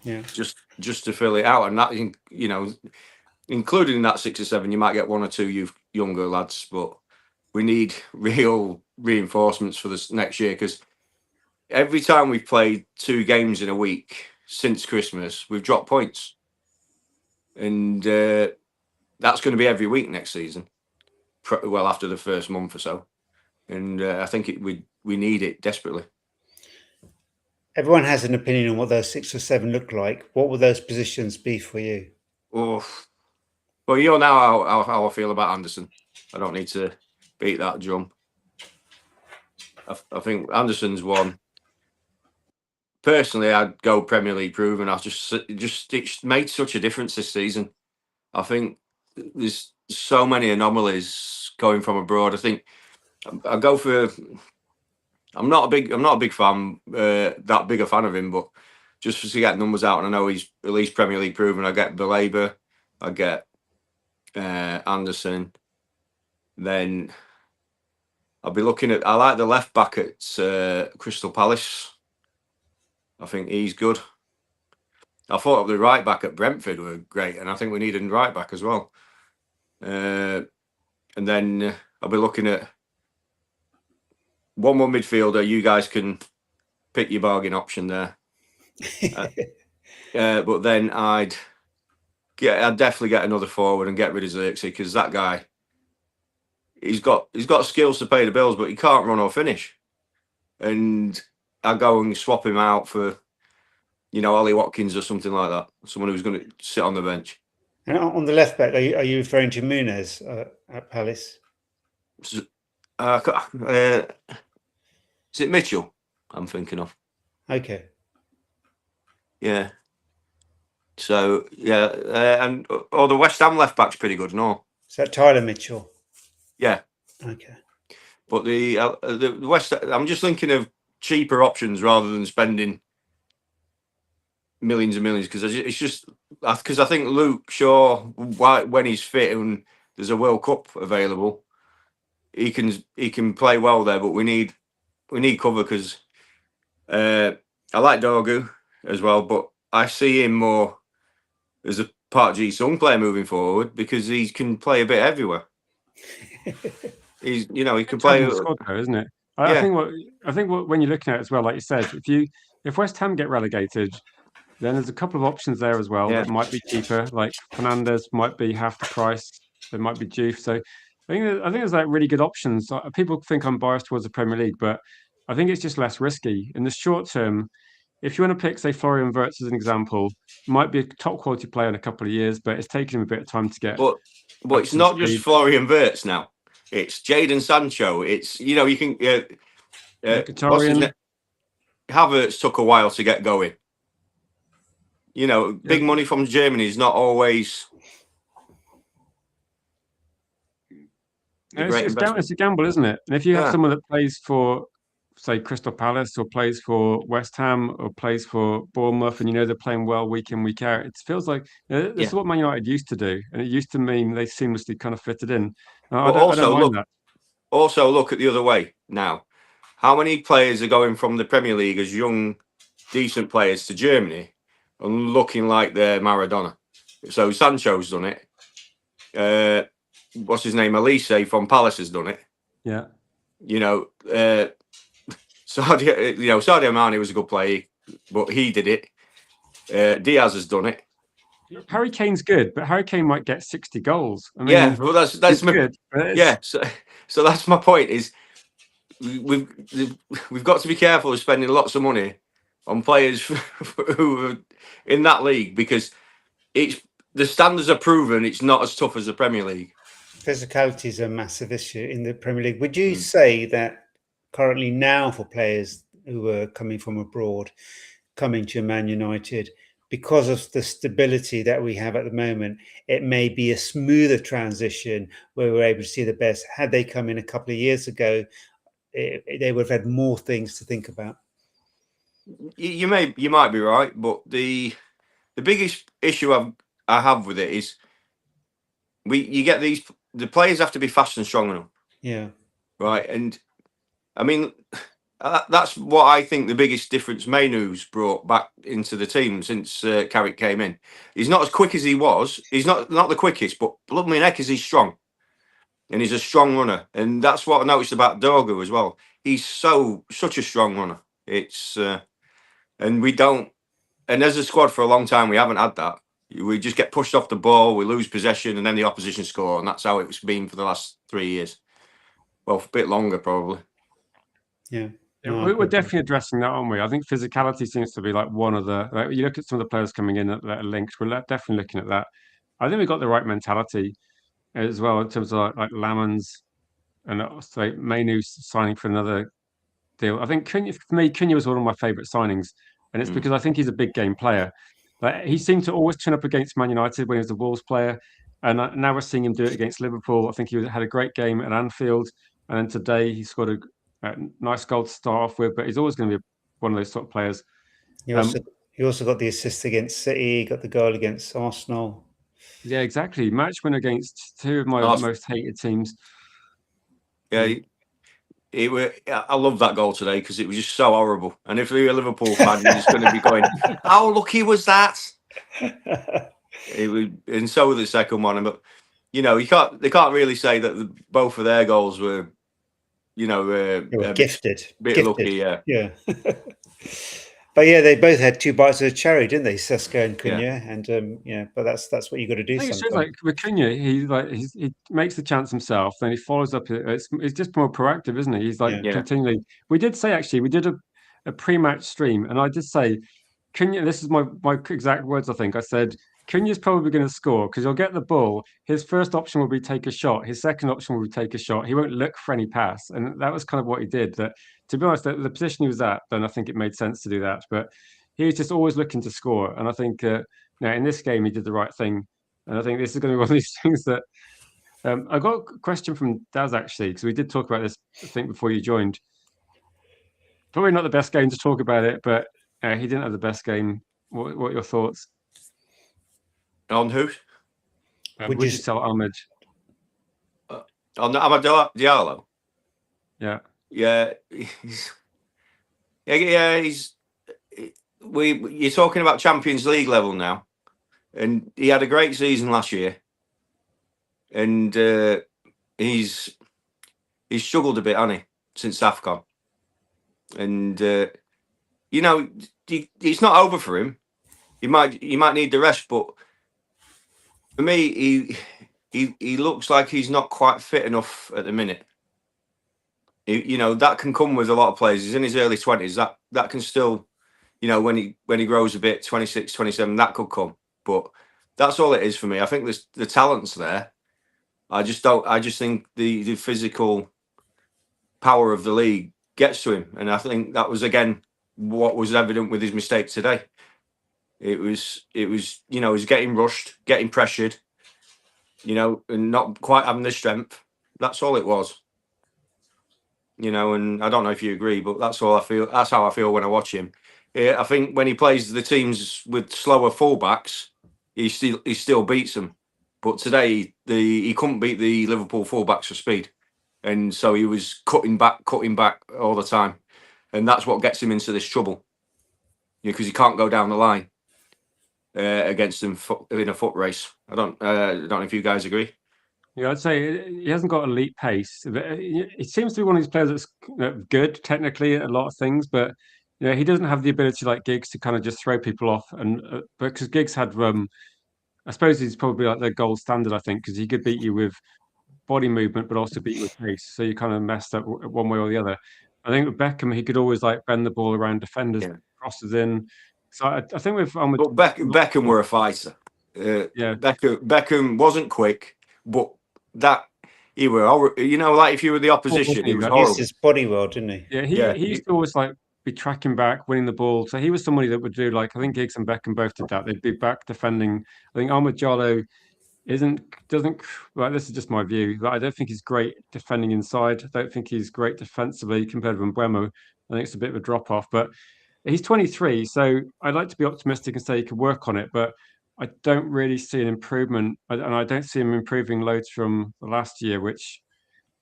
Yeah. Just to fill it out, and that including in that 6 or 7, you might get 1 or 2 younger lads, but we need real reinforcements for this next year, because every time we've played 2 games in a week since Christmas, we've dropped points, and that's going to be every week next season. Well, after the first month or so. And I think we need it desperately. Everyone has an opinion on what those 6 or 7 look like. What will those positions be for you? Oh, well, you know now how I feel about Anderson. I don't need to beat that drum. I think Anderson's one. Personally, I'd go Premier League proven. It's made such a difference this season. I think there's so many anomalies going from abroad. I think I go for. I'm not a big fan, that big a fan of him, but just to get numbers out, and I know he's at least Premier League proven. I get Belabor, I get Anderson. Then I'll be looking at. I like the left back at Crystal Palace. I think he's good. I thought the right back at Brentford were great, and I think we need a right back as well. And then I'll be looking at one more midfielder. You guys can pick your bargain option there. But then I'd definitely get another forward and get rid of Xerxes, because that guy, he's got skills to pay the bills, but he can't run or finish. And I go and swap him out for, Ollie Watkins or something like that, someone who's going to sit on the bench. And on the left back, are you referring to Muniz at Palace? Is it Mitchell I'm thinking of? Okay. Yeah. So yeah, and the West Ham left back's pretty good, no? Is that Tyler Mitchell? Yeah. Okay. But the West, I'm just thinking of cheaper options rather than spending millions and millions, because I think Luke Shaw, when he's fit and there's a World Cup available, he can play well there. But we need cover, because I like Dorgu as well, but I see him more as a Park Ji-sung player moving forward, because he can play a bit everywhere. He can play. Squad though, isn't it? Yeah. I think what when you're looking at it as well, like you said, if West Ham get relegated, then there's a couple of options there as well that might be cheaper. Like Fernandez might be half the price. There might be Juve. So I think there's like really good options. People think I'm biased towards the Premier League, but I think it's just less risky in the short term. If you want to pick, say, Florian Wirtz as an example, might be a top quality player in a couple of years, but it's taken him a bit of time to get. But it's not just Florian Wirtz now. It's Jadon Sancho. It's you can. Havertz took a while to get going. Big money from Germany is not always. It's a gamble, isn't it? And if you have someone that plays for, say, Crystal Palace, or plays for West Ham, or plays for Bournemouth, and they're playing well week in, week out, it feels like this is what Man United used to do, and it used to mean they seamlessly kind of fitted in. I don't mind that. Also, look at the other way now. How many players are going from the Premier League as young, decent players to Germany and looking like they're Maradona? So Sancho's done it. What's his name? Elise from Palace has done it. Yeah. Sadio Mane was a good player, but he did it. Diaz has done it. Harry Kane's good, but Harry Kane might get 60 goals. I mean, yeah, well, that's good. Yeah, so that's my point. Is we've got to be careful of spending lots of money on players who are in that league, because the standards are proven. It's not as tough as the Premier League. Physicality is a massive issue in the Premier League. Would you say that currently now, for players who are coming from abroad, coming to Man United, because of the stability that we have at the moment, it may be a smoother transition where we're able to see the best? Had they come in a couple of years ago, they would have had more things to think about. You might be right, but the biggest issue I have with it is you get the players have to be fast and strong enough. Yeah. Right, and I mean that's what I think the biggest difference MAINOO's brought back into the team since Carrick came in. He's not as quick as he was. He's not the quickest, but blood me neck is he's strong. And he's a strong runner. And that's what I noticed about Dorgu as well. He's such a strong runner. It's and we don't, and as a squad for a long time we haven't had that. We just get pushed off the ball, we lose possession, and then the opposition score, and that's how it's been for the last 3 years. Well, a bit longer probably. Yeah. We're definitely addressing that, aren't we? I think physicality seems to be like one of the. Like, you look at some of the players coming in that are linked. We're definitely looking at that. I think we've got the right mentality as well in terms of like Lamans and also MAINOO signing for another deal. I think for me, Cunha was one of my favourite signings, and it's because I think he's a big game player. Like, he seemed to always turn up against Man United when he was a Wolves player, and now we're seeing him do it against Liverpool. I think he had a great game at Anfield. And then today he scored a nice goal to start off with, but he's always going to be one of those sort of players. He also got the assist against City, got the goal against Arsenal. Yeah, exactly. Match win against two of my most hated teams. Yeah, I love that goal today because it was just so horrible. And if you're a Liverpool fan, you're just going to be going, "How lucky was that?" It was, and so was the second one. But they can't really say that both of their goals were, they were gifted. Bit lucky, yeah. Yeah. But yeah, they both had two bites of the cherry, didn't they, Sesko and Cunha? And but that's what you got to do. I think it's like with Cunha, he makes the chance himself, then he follows up. It's just more proactive, isn't he? He's like continually. We did say we did a pre-match stream, and I did say Cunha. This is my exact words. I think I said Cunha's probably going to score because he'll get the ball. His first option will be take a shot. His second option will be take a shot. He won't look for any pass, and that was kind of what he did. That, to be honest, the position he was at, then I think it made sense to do that. But he was just always looking to score, and I think in this game he did the right thing. And I think this is going to be one of these things that I got a question from Daz actually, because we did talk about this, I think, before you joined. Probably not the best game to talk about it, but he didn't have the best game. What are your thoughts? On who? Would you sell Ahmed? On Ahmed Diallo? Yeah. Yeah. You're talking about Champions League level now. And he had a great season last year. And he's struggled a bit, hasn't he, since AFCON. And it's not over for him. He might need the rest, but for me, he looks like he's not quite fit enough at the minute. That can come with a lot of players. He's in his early 20s. That can still, when he grows a bit, 26, 27, that could come. But that's all it is for me. I think the talent's there. I just think the physical power of the league gets to him, and I think that was again what was evident with his mistake today. It was he's getting rushed, getting pressured, and not quite having the strength. That's all it was. And I don't know if you agree, but that's all I feel. That's how I feel when I watch him. I think when he plays the teams with slower fullbacks, he still beats them. But today he couldn't beat the Liverpool fullbacks for speed, and so he was cutting back all the time, and that's what gets him into this trouble. Because he can't go down the line against them in a foot race. I don't know if you guys agree. Yeah, I'd say he hasn't got elite pace. It seems to be one of these players that's good technically at a lot of things, but he doesn't have the ability like Giggs to kind of just throw people off. And because Giggs had, I suppose he's probably like the gold standard, I think, because he could beat you with body movement, but also beat you with pace. So you kind of messed up one way or the other. I think with Beckham, he could always like bend the ball around defenders, crosses in. So I think with but Beckham were a fighter. Beckham wasn't quick, but that he were like if you were the opposition, he was horrible. Used his body well, didn't he? Yeah, he used to always like be tracking back, winning the ball. So he was somebody that would do I think Giggs and Beckham both did that. They'd be back defending. I think Ahmed Diallo doesn't. Well, this is just my view. But I don't think he's great defending inside. I don't think he's great defensively compared with Mbeumo. I think it's a bit of a drop off, but he's 23, so I'd like to be optimistic and say he could work on it, but I don't really see an improvement, and I don't see him improving loads from the last year, which,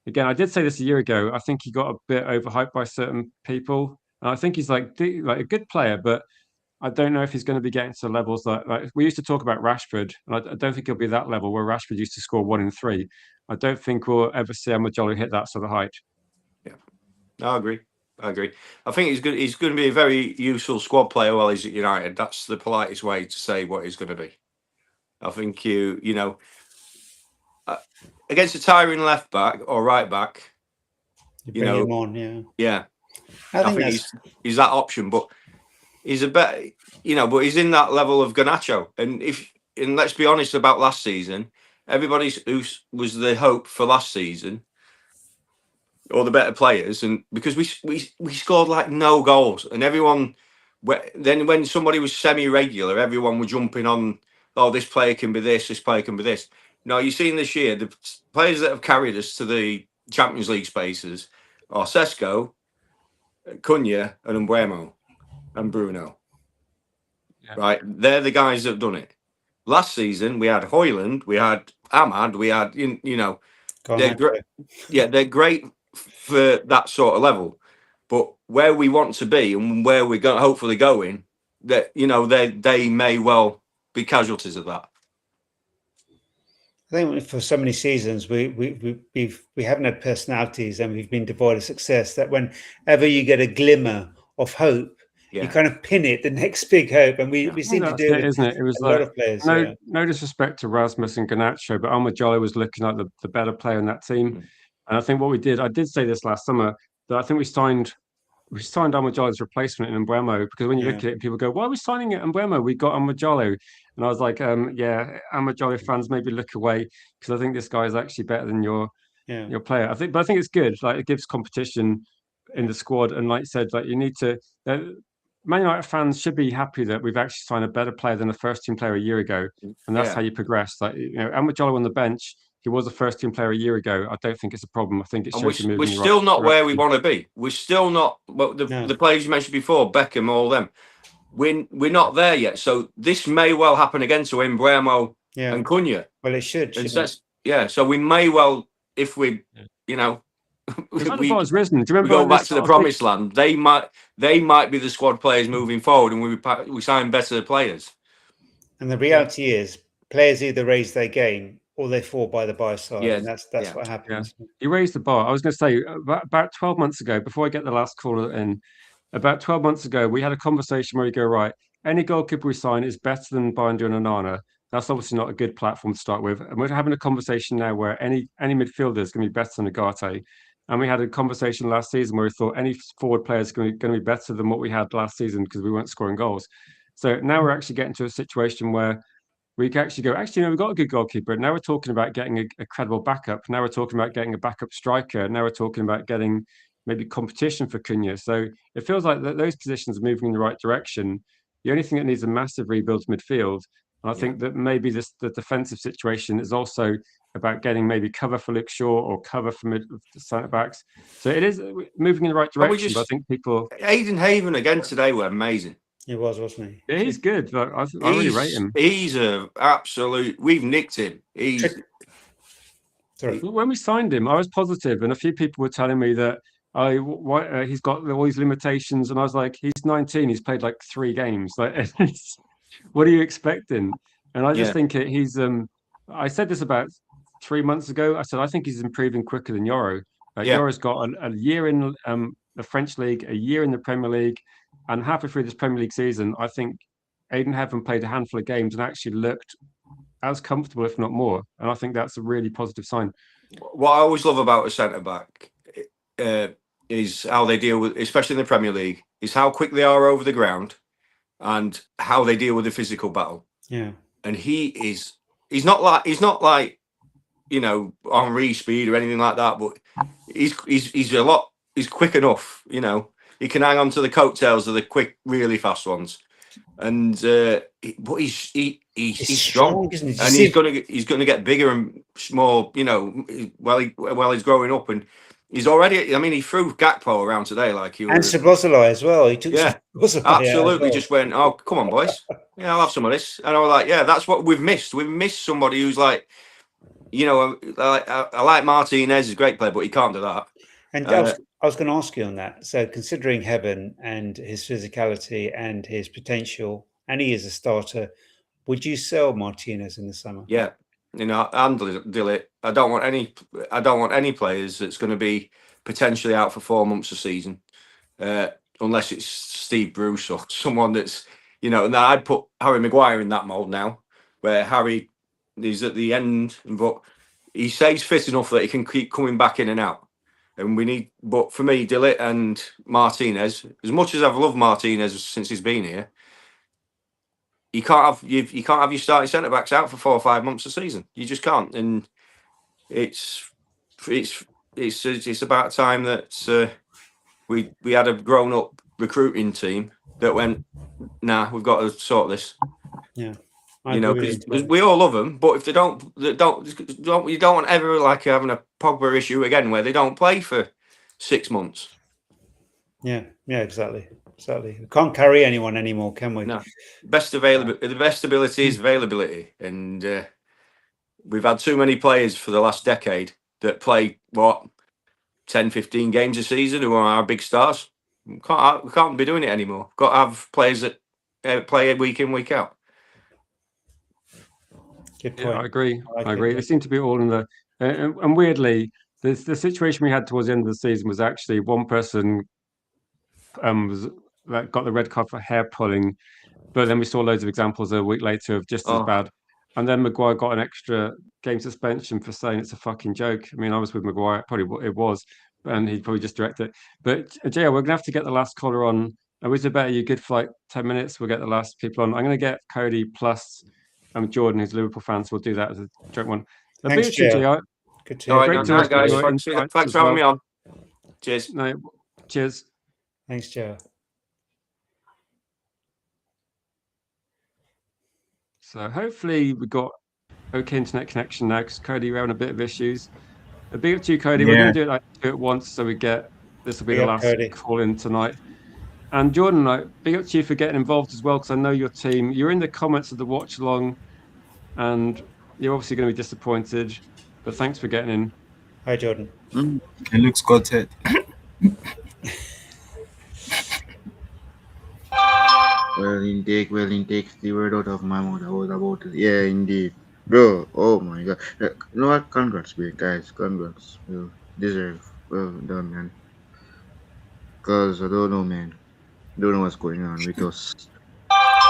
again, I did say this a year ago. I think he got a bit overhyped by certain people, and I think he's like a good player, but I don't know if he's going to be getting to levels like we used to talk about Rashford, and I don't think he'll be that level where Rashford used to score 1 in 3. I don't think we'll ever see Ahmed Diallo hit that sort of height. Yeah, I agree. I think he's good. He's going to be a very useful squad player while he's at United. That's the politest way to say what he's going to be. I think against a tiring left back or right back, you bring him on, yeah. I think he's that option, but he's a better, but he's in that level of Garnacho. And let's be honest about last season, everybody who was the hope for last season, or the better players, and because we scored like no goals, and everyone then when somebody was semi-regular, everyone was jumping on, oh, this player can be this player can be this. No, you've seen this year the players that have carried us to the Champions League spaces are Sesko, Cunha, and Mbeumo and Bruno. Yeah. Right, they're the guys that have done it. Last season, we had Hoyland, we had Ahmad, we had they're great for that sort of level. But where we want to be and where we're going, hopefully going, that they may well be casualties of that. I think for so many seasons we haven't had personalities and we've been devoid of success. That whenever you get a glimmer of hope, you kind of pin it the next big hope, and we seem to do it, isn't it? It was a lot of players. No disrespect to Rasmus and Garnacho, but Almajolo was looking like the better player in that team. And I think what we did, I did say this last summer, that I think we signed Almajolo's replacement in Mbeumo, because when you look at it, people go, "Why are we signing it in Mbeumo? We got Almajolo." And I was like, Almajolo fans maybe look away, because I think this guy is actually better than your player. I think it's good. Like, it gives competition in the squad, and like you said, like, you need to. Man United fans should be happy that we've actually signed a better player than the first team player a year ago, and that's how you progress. Like, Almajolo on the bench, he was a first team player a year ago. I don't think it's a problem. I think it shows you moving. We're still not where we want to be. We're still not. Well, the players you mentioned before, Beckham, all them. We're not there yet. So this may well happen again to Mbeumo and Cunha. Well, it should. So we may well, if we, the bar's risen. Do you remember we go back to the promised land? They might be the squad players moving forward, and we sign better players. And the reality is, players either raise their game or they fall by the by-side. Yeah, and that's what happens. Yeah. You raised the bar. I was going to say, about 12 months ago, before I get the last caller in, about 12 months ago, we had a conversation where we go, right, any goalkeeper we sign is better than Binder and Onana. That's obviously not a good platform to start with. And we're having a conversation now where any midfielder is going to be better than Ugarte. And we had a conversation last season where we thought any forward player is going to be better than what we had last season, because we weren't scoring goals. So now we're actually getting to a situation where we can actually go, we've got a good goalkeeper. Now we're talking about getting a credible backup. Now we're talking about getting a backup striker. Now we're talking about getting maybe competition for Cunha. So it feels like those positions are moving in the right direction. The only thing that needs a massive rebuild is midfield. And I think that maybe the defensive situation is also about getting maybe cover for Luke Shaw or cover for the centre backs. So it is moving in the right direction. But I think people. Aiden Haven again today were amazing. He was, wasn't he? Yeah, he's good. But I really rate him. He's a absolute. We've nicked him. Sorry. When we signed him, I was positive, and a few people were telling me that he's got all these limitations, and I was like, he's 19. He's played like 3 games. Like, what are you expecting? And I just think he's. I said this about 3 months ago. I said I think he's improving quicker than Yoro. Yoro's got a year in the French league, a year in the Premier League, and halfway through this Premier League season, I think Aiden Heaven played a handful of games and actually looked as comfortable, if not more. And I think that's a really positive sign. What I always love about a centre back is how they deal with, especially in the Premier League, is how quick they are over the ground and how they deal with the physical battle. Yeah, and he's not like Henry speed or anything like that, but he's quick enough. He can hang on to the coattails of the quick, really fast ones. And but he's strong, isn't he? And he's gonna get bigger and more. While he's growing up, and he's already. I mean, he threw Gakpo around today like he was. And Szoboszlai as well. He took absolutely. Just went, oh, come on, boys. I'll have some of this. And I was like, that's what we've missed. We've missed somebody who's like, I like Martinez, he's a great player, but he can't do that. And I was going to ask you on that. So, considering Heaven and his physicality and his potential, and he is a starter, would you sell Martinez in the summer? Yeah, and Dillit. I don't want any players that's going to be potentially out for 4 months a season, unless it's Steve Bruce or someone that's And I'd put Harry Maguire in that mould now, where Harry is at the end, but he stays fit enough that he can keep coming back in and out. And but for me, Dillit and Martinez, as much as I've loved Martinez since he's been here, you can't have your starting centre backs out for 4 or 5 months a season. You just can't. And it's about time that we had a grown up recruiting team that went, nah, we've got to sort this. Yeah. You know, because we all love them, but if they don't, you don't want ever like having a Pogba issue again where they don't play for 6 months. Yeah, exactly. We can't carry anyone anymore, can we? No, best availability. The best ability is availability, and we've had too many players for the last decade that play 10, 15 games a season who are our big stars. We can't be doing it anymore. Got to have players that play week in, week out. Good point. Yeah, I agree. like I it, agree. yeah. They seem to be all in the and weirdly, the situation we had towards the end of the season was actually one person was that got the red card for hair pulling, but then we saw loads of examples a week later of just as bad. And then Maguire got an extra game suspension for saying it's a fucking joke. I mean, I was with Maguire, probably it was, and he'd probably just direct it. But JL, we're gonna have to get the last caller on. Was it better? You good for like 10 minutes? We'll get the last people on. I'm gonna get Cody plus Jordan, who's a Liverpool fan, so we'll do that as a joint one. Thanks, JL. Good to All hear. right, Great to guys. your Thanks insights for as having well. me on. Cheers. No, cheers. Thanks, Joe. So hopefully we got okay internet connection now because Cody, we're having a bit of issues. A big up to you, Cody. We're going to do it like two at once, so we get this will be the last call in tonight. And Jordan, big up to you for getting involved as well because I know your team. You're in the comments of the watch along, and you're obviously going to be disappointed. But thanks for getting in. Hi, Jordan. It looks gutted. Well, intake, the word out of my mouth. I was about it. Yeah, indeed. Bro, oh my god. You know what? Congrats, guys. Congrats. You deserve. Well done, man. Because I don't know, man. Don't know what's going on with us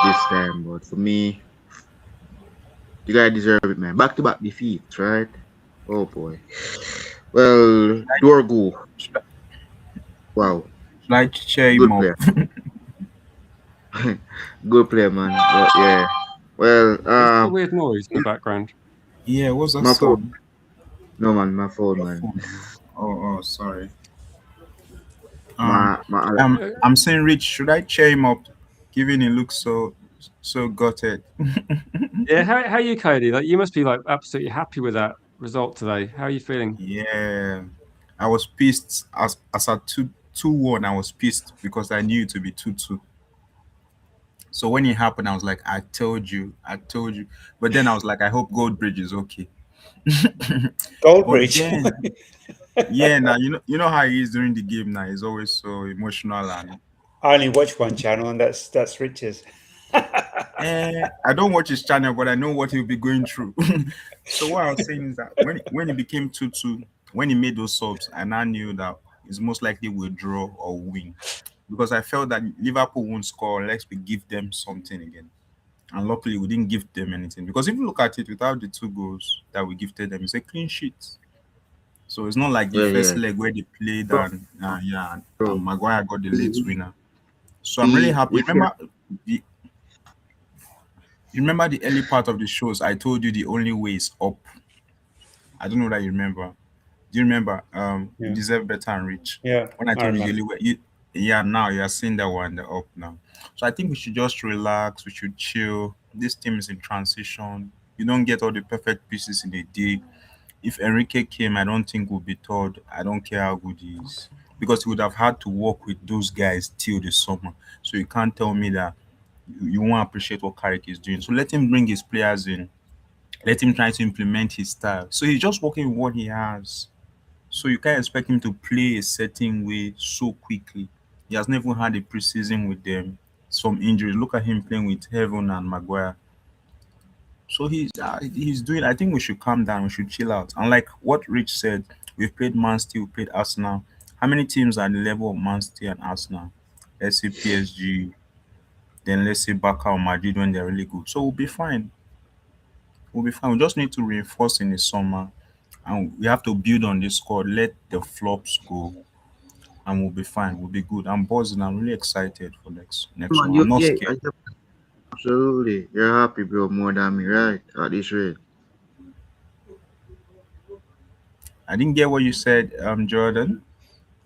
this time. But for me, you guys deserve it, man. Back-to-back defeats, right? Oh, boy. Well, Dorgu. Wow. Like Good player. Good player, man. But, yeah. Well, a weird noise in the background. Yeah, what's that? My phone. No, man, my phone, man. Oh, sorry. I'm saying, Rich, should I cheer him up, given he looks so gutted? Yeah, how are you, Cody? Like, you must be like absolutely happy with that result today. How are you feeling? Yeah, I was pissed as at 2-1. I was pissed because I knew it to be 2-2. So when it happened, I was like, I told you. But then I was like, I hope Goldbridge is okay. Goldbridge. Yeah, now you know how he is during the game. Now he's always so emotional, and I only watch one channel, and that's Rich's. I don't watch his channel, but I know what he'll be going through. So what I was saying is that when it became 2-2, when he made those subs, and I knew that it's most likely we'll draw or win, because I felt that Liverpool won't score unless we give them something again. And luckily, we didn't give them anything, because if you look at it, without the 2 goals that we gifted them, it's a clean sheet. So it's not like the first leg where they played and Maguire got the late winner. So I'm really happy. Remember the early part of the shows, I told you the only way is up. I don't know that you remember. Do you remember? You deserve better and Rich. Yeah. When I told you the only way, now you are seeing that one, the up now. So I think we should just relax. We should chill. This team is in transition. You don't get all the perfect pieces in a day. If Enrique came, I don't think we'll be told. I don't care how good he is, because he would have had to work with those guys till the summer. So you can't tell me that you won't appreciate what Carrick is doing. So let him bring his players in. Let him try to implement his style. So he's just working with what he has. So you can't expect him to play a certain way so quickly. He has never had a preseason with them. Some injuries. Look at him playing with Heaven and Maguire. So he's doing. I think we should calm down. We should chill out. And like what Rich said, we've played Man City, we played Arsenal. How many teams are at the level of Man City and Arsenal? Let's say PSG, then let's say Barca or Madrid when they're really good. So we'll be fine. We just need to reinforce in the summer, and we have to build on this squad. Let the flops go, and we'll be fine. We'll be good. I'm buzzing. I'm really excited for next one. I'm not scared. Absolutely. You're happy, bro, more than me, right? At this rate. I didn't get what you said, Jordan.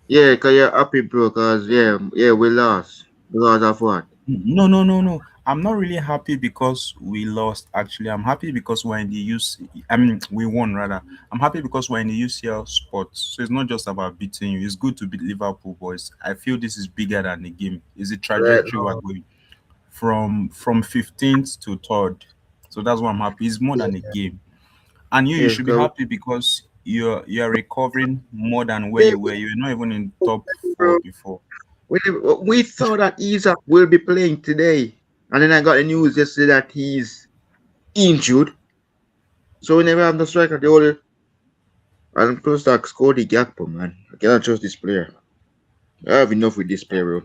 Yeah, because you're happy, bro, because, we lost. Because of what? No. I'm not really happy because we lost. Actually, I'm happy because we're in the UC. I mean, we won rather. I'm happy because we're in the UCL spot. So it's not just about beating you. It's good to beat Liverpool, boys. I feel this is bigger than the game. It's the Right trajectory we're now. going from 15th to third. So that's why I'm happy. It's more than a game. And you Yes, should be go. happy because you're recovering more than where Yeah, you were. You were not even in top four bro. before. We thought that Isaac will be playing today, and then I got the news yesterday that he's injured. So we never have the striker. The only and plus that Scotty Gakpo, man. I cannot trust this player. I have enough with this player, bro.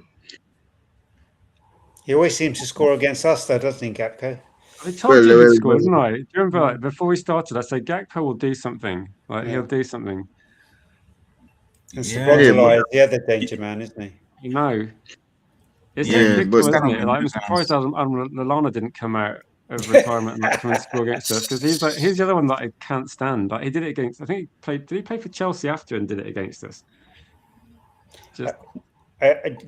He always seems to score against us, though, doesn't he, Gakpo? I told you he'd score, Well, didn't I? Do you remember, like, before we started, I said Gakpo will do something. Like, he'll Yeah. do something. And Yeah, yeah, but Sabozalai is the other danger man, isn't he? No. It's yeah, yeah, but ridiculous, it's kind isn't of it? a Like, I'm surprised nuisance. Lallana didn't come out of retirement and like come and score against us because he's the other one that I can't stand. Like he did it against. I think he played. Did he play for Chelsea after and did it against us? Just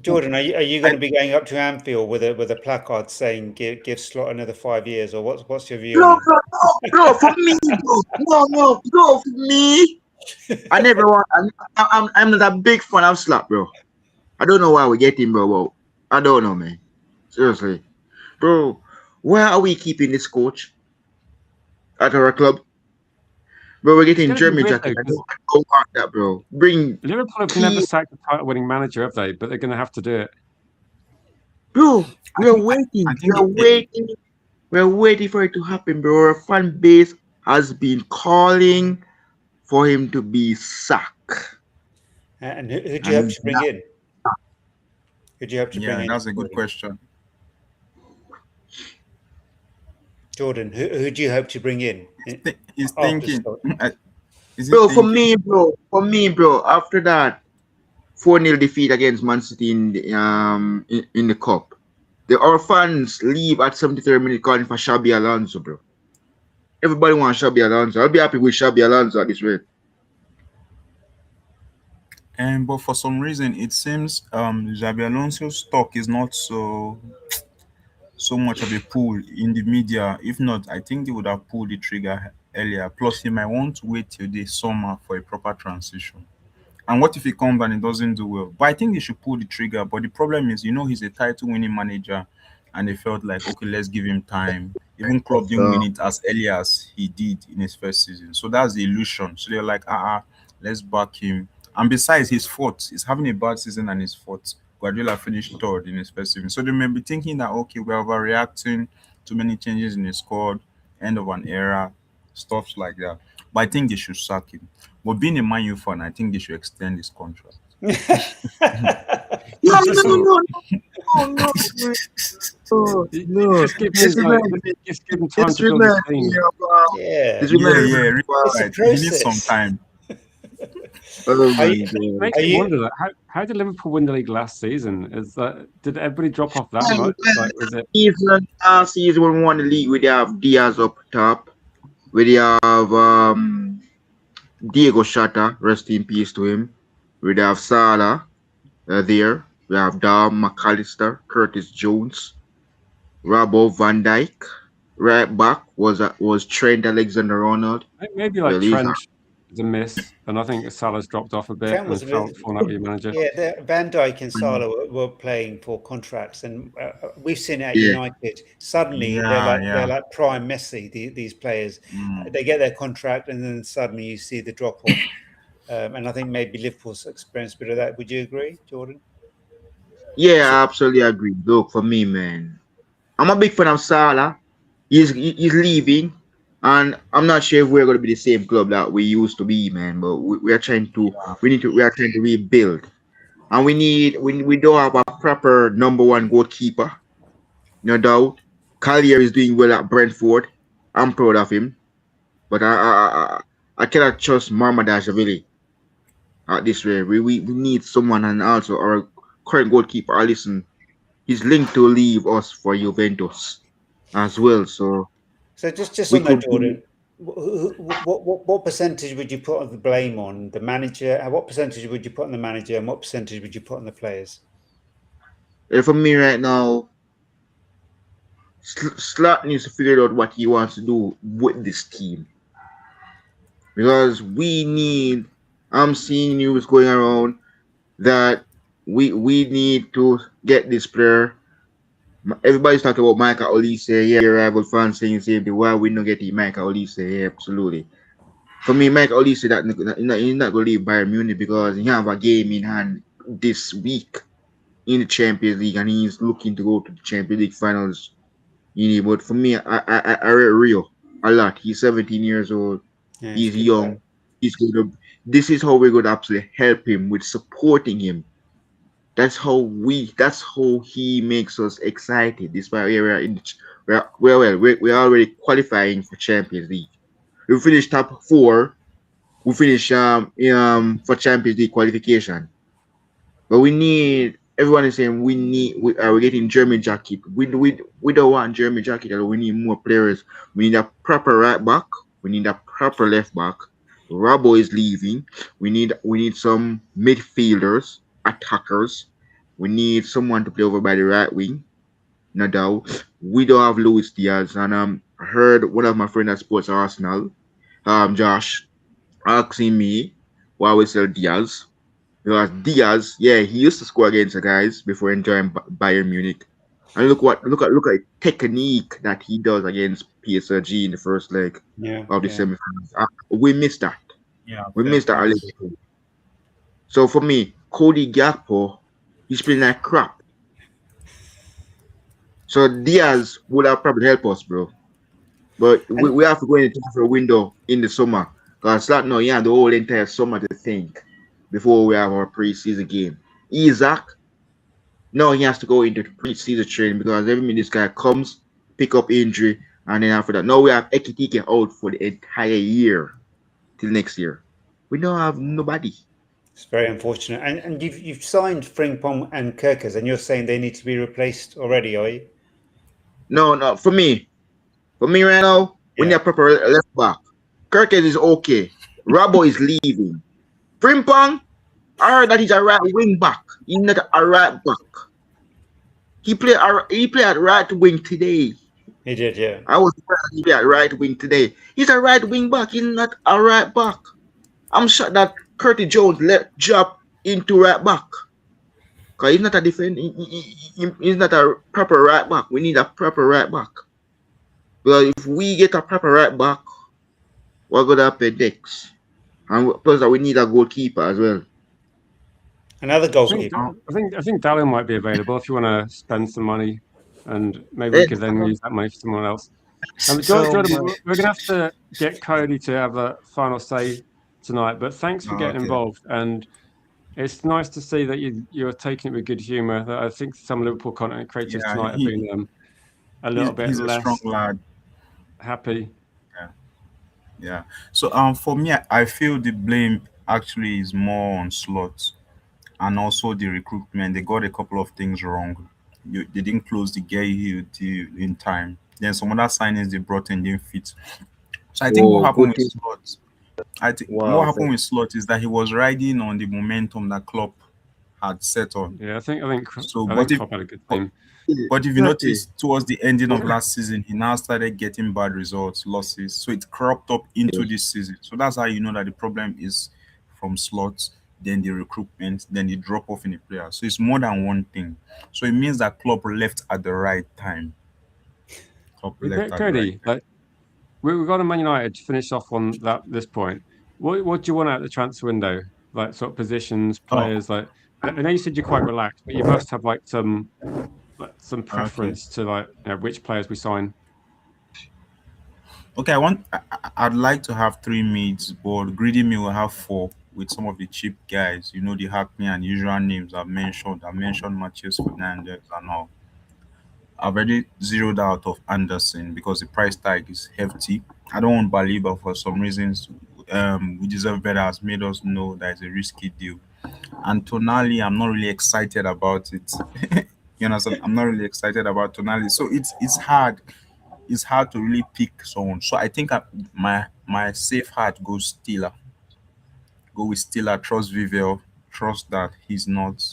Jordan, are you I, going to be going up to Anfield with a placard saying give Slot another 5 years, or what's your view on no, him? bro, no, bro, for me, bro. No, bro, for me. I never want. I'm not a big fan of Slap, bro. I don't know why we get him, bro. But I don't know, man. Seriously, bro. Why are we keeping this coach at our club? Bro, we're it's getting going to be German weird jacket. though because I don't want that, bro. Bring Liverpool have never key, sacked a title-winning manager, have they? But they're going to have to do it. bro. I We're think I waiting. think it, We're waiting for it to happen, bro. Our fan base has been calling for him to be sacked. And who do you And hope he's to bring not. in? Who do you hope to bring yeah, in, that's a good question. Jordan? Who do you hope to bring in He's after thinking. Slot? Is he Bro, thinking? for me, bro, after that 4-0 defeat against Man City in the cup, our fans leave at 73rd minute calling for Xabi Alonso, bro. Everybody wants Xabi Alonso. I'll be happy with Xabi Alonso at this rate. And but for some reason, it seems Xabi Alonso's stock is not so much of a pull in the media. If not, I think they would have pulled the trigger earlier. Plus, he might want to wait till the summer for a proper transition. And what if he comes and he doesn't do well? But I think they should pull the trigger. But the problem is, he's a title-winning manager, and they felt like, okay, let's give him time. Even Klopp didn't Uh, win it as early as he did in his first season. So that's the illusion. So they're like, let's back him. And besides, his fault. He's having a bad season and his fault. Guardiola finished third in his first season. So they may be thinking that, okay, we're overreacting to many changes in the squad, end of an era, stuff like that. But I think they should sack him. But being a Man U fan, I think they should extend his contract. no, So no, no. Just give This him like reminds me. just give him time This to build his reminds me team. of. Yeah, This yeah, reminds me. really it's a right. He needs some process. time. Oh Are my you, It god. makes are me you wonder that how did Liverpool win the league last season? Is that did everybody drop off that much? Like was it Last season when we won the league, we have Diaz up top. We have Diego Shata, rest in peace to him. We have Salah there. We have Dom McAllister, Curtis Jones, Robbo Van Dyke. Right back was Trent Alexander-Arnold. maybe like Well, he's Trent is a miss, and I think Salah's dropped off a bit Trent and was a bit, fallen out with your manager. yeah. Van Dijk and Salah were playing for contracts, and we've seen it at yeah, United. Suddenly, Yeah, they're yeah. like prime Messi. These players, Mm. they get their contract, and then suddenly you see the drop off. And I think maybe Liverpool's experienced a bit of that. Would you agree, Jordan? yeah, I absolutely agree. Look, for me, man, I'm a big fan of Salah. He's leaving, and I'm not sure if we're going to be the same club that we used to be, man. But we are trying to we are trying to rebuild, and we don't have a proper number one goalkeeper, no doubt. Collier is doing well at Brentford. I'm proud of him, but I cannot trust Marmadashvili at this rate. We need someone, and also our current goalkeeper, Alisson, he's linked to leave us for Juventus as well. So So just we on that, could be. Jordan, what percentage would you put of the blame on the manager? And what percentage would you put on the manager? And what percentage would you put on the players? For me right now, Slot needs to figure out what he wants to do with this team because we need. I'm seeing news going around that we need to get this player. Everybody's talking about Michael Olise. Yeah, rival fans saying the same thing. Why we not getting Michael Olise? Yeah, absolutely. For me, Michael Olise he's not going to leave Bayern Munich because he have a game in hand this week in the Champions League and he's looking to go to the Champions League finals. But for me, I rate Rio a lot. He's 17 years old. Yeah, He's it's good. young. He's going to. This is how we're going to absolutely help him with supporting him. That's how he makes us excited. This why we are in. We're already qualifying for Champions League. We finished top four. We finished for Champions League qualification. But we need everyone is saying we're getting German jacket. We don't want German jacket. We need more players. We need a proper right back. We need a proper left back. Rabo is leaving. We need some midfielders, attackers. We need someone to play over by the right wing. No doubt. We don't have Luis Diaz. And I heard one of my friends that sports Arsenal, Josh, asking me why we sell Diaz. Because Diaz, yeah, he used to score against the guys before enjoying Bayern Munich. And look at technique that he does against PSG in the first leg Yeah, of the yeah. semifinals. We missed that. Yeah, We fair missed that a play. little bit. So for me, Cody Gakpo, he's playing like crap. So Diaz would have probably helped us, bro. But we have to go into a window in the summer. Because that now, yeah, the whole entire summer to think before we have our preseason game. Isaac, no, he has to go into the preseason training because every minute this guy comes, pick up injury, and then after that, now we have Ekitike out for the entire year till next year. We don't have nobody. It's very unfortunate. And you've signed Frimpong and Kirkers, and you're saying they need to be replaced already, are you? No, for me right now, we need Yeah. a proper left back. Kirkes is okay. Rabo is leaving. Frimpong, I heard that he's a right wing back. He's not a right back. He played at right wing today. He did, yeah. I was surprised he played at right wing today. He's a right wing back. He's not a right back. I'm shocked that Curtis Jones let drop into right back. Because he's not a defender. He's not a proper right back. We need a proper right back. Because if we get a proper right back, we're going to happen next. And plus, we need a goalkeeper as well. Another I think, goalkeeper. I think Dallin might be available if you want to spend some money, and maybe we could then use that money for someone else. Jordan, we're going to have to get Cody to have a final say tonight, but thanks for getting involved. And it's nice to see that you're taking it with good humour. That I think some Liverpool content creators tonight have been a little bit he's less a strong lad. happy. Yeah. So for me, I feel the blame actually is more on Slots and also the recruitment. They got a couple of things wrong. They didn't close the Gay deal in time. Then some other signings they brought in didn't fit. So I think what happened with Slots, what happened with Slot is that he was riding on the momentum that Klopp had set on. Yeah, I think So, I think Klopp had a good team. But if you notice, towards the ending of last season, he now started getting bad results, losses. So it cropped up into this season. So that's how you know that the problem is from Slots, then the recruitment, then the drop off in the player. So it's more than one thing. So it means that Klopp left at the right time. Cody, like we've got a Man United to finish off on this point. What do you want out of the transfer window? Like sort of positions, players. Like I know you said you're quite relaxed, but you must have like some preference to which players we sign. Okay, I'd like to have 3 mids, but Greedy Me will have 4 with some of the cheap guys. You know, the Hackney and usual names I've mentioned. I mentioned Matheus Fernandes and all. I've already zeroed out of Anderson because the price tag is hefty. I don't want Baliba for some reasons. We deserve better has made us know that it's a risky deal. And Tonali, I'm not really excited about it. You understand? I'm not really excited about Tonali. So it's hard. It's hard to really pick someone. So I think my safe heart goes Stiller. Go with Stiller. Trust Vivel. Trust that he's not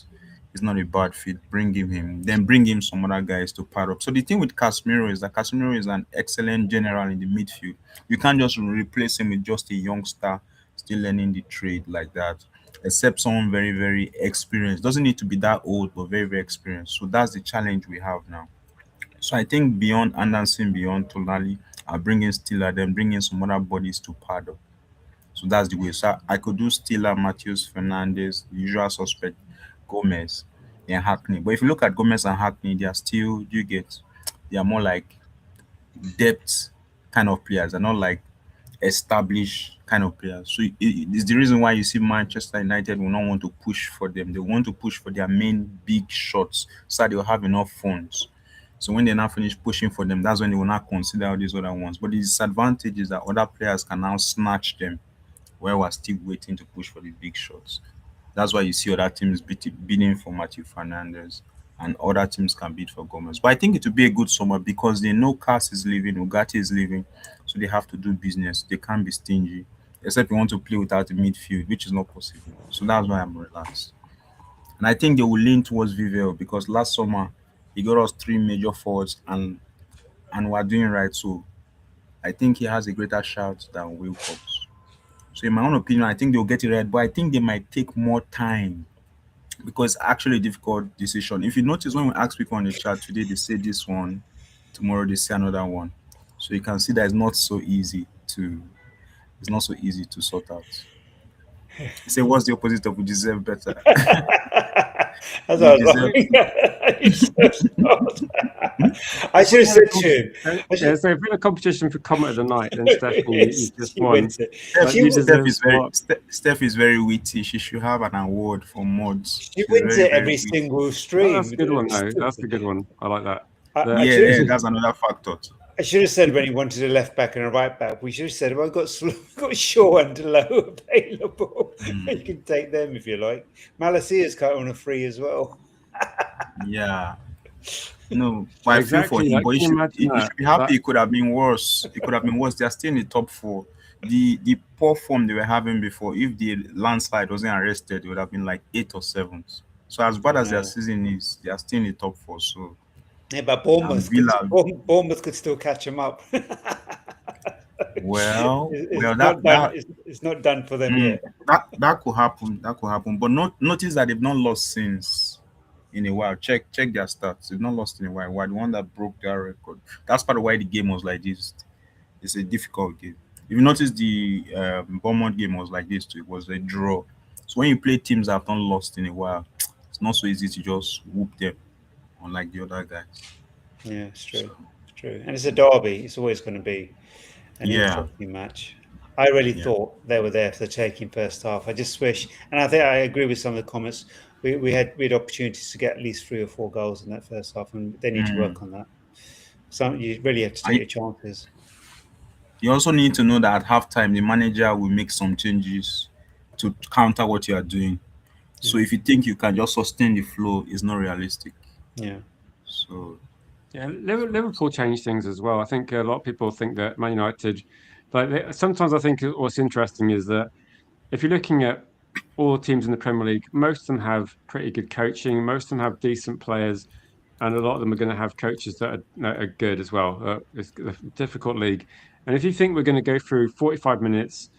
He's not a bad fit. Bring him then bring him some other guys to pair up. So the thing with Casemiro is that Casemiro is an excellent general in the midfield. You can't just replace him with just a youngster still learning the trade like that. Except someone very, very experienced. Doesn't need to be that old, but very, very experienced. So that's the challenge we have now. So I think beyond Anderson, beyond Tonali, I bring in Stiller, then bring in some other bodies to pad up. So that's the way. So I could do Stiller, Matthews, Fernandez, the usual suspect, Gomez, and Hackney. But if you look at Gomez and Hackney, they are still, they are more like depth kind of players. They're not like established kind of players. So it's the reason why you see Manchester United will not want to push for them. They want to push for their main big shots so that they'll have enough funds. So when they now finish pushing for them, that's when they will not consider all these other ones. But the disadvantage is that other players can now snatch them while we're still waiting to push for the big shots. That's why you see other teams bidding for Matthew Fernandez and other teams can bid for Gomez. But I think it will be a good summer because they know Cass is leaving, Ugarte is leaving, so they have to do business. They can't be stingy, except you want to play without a midfield, which is not possible. So that's why I'm relaxed. And I think they will lean towards Vivel because last summer he got us 3 major forwards and we're doing right. So I think he has a greater shout than Wilcox. So in my own opinion, I think they'll get it right, but I think they might take more time because it's actually a difficult decision. If you notice when we ask people on the chat today, they say this one, tomorrow they say another one. So you can see that it's not so easy to sort out. Say what's the opposite of we deserve better? That's We what I was deserve- like. You're so smart. I should have said to him. Yeah, so if we're in a competition for comment of the night, then Stephanie, you just She won. wins it. But She you wins- deserve Steph is very smart. Steph is very witty. She should have an award for mods. She She's wins very, it very every witty. single Oh, stream. that's a good one, though. That's a good one. I like that. I Yeah, should- that's another factor. I should have said when he wanted a left back and a right back, we should have said, well, I've got Shaw and Low available. You can take them if you like. Malasia's cut on a free as well. Yeah. No, but I feel for Exactly, him. like, But can you imagine he that? should be happy. That- It could have been worse. It could have been worse. They're still in the top 4. The poor form they were having before, if the landslide wasn't arrested, it would have been like 8th or 7th. So as bad as their Yeah. season is, they are still in the top 4. So Yeah, but Bournemouth could still catch him up. well, It's well, not that done. It's not done for them yet. that could happen. That could happen. But notice that they've not lost since in a while. Check their stats. They've not lost in a while. We're the one that broke their record. That's part of why the game was like this. It's a difficult game. If you notice, the Bournemouth game was like this too. It was a draw. So when you play teams that have not lost in a while, it's not so easy to just whoop them, unlike the other guys. Yeah, it's true. It's true. And it's a derby. It's always going to be an Yeah. interesting match. I really Yeah. thought they were there for the taking first half. I just wish, and I think I agree with some of the comments. We had opportunities to get at least 3 or 4 goals in that first half, and they need to work on that. So you really have to take your chances. You also need to know that at halftime, the manager will make some changes to counter what you are doing. So if you think you can just sustain the flow, it's not realistic. Yeah. So Yeah, Liverpool changed things as well. I think a lot of people think that Man United, sometimes I think what's interesting is that if you're looking at all teams in the Premier League, most of them have pretty good coaching, most of them have decent players, and a lot of them are going to have coaches that are good as well. It's a difficult league. And if you think we're going to go through 45 minutes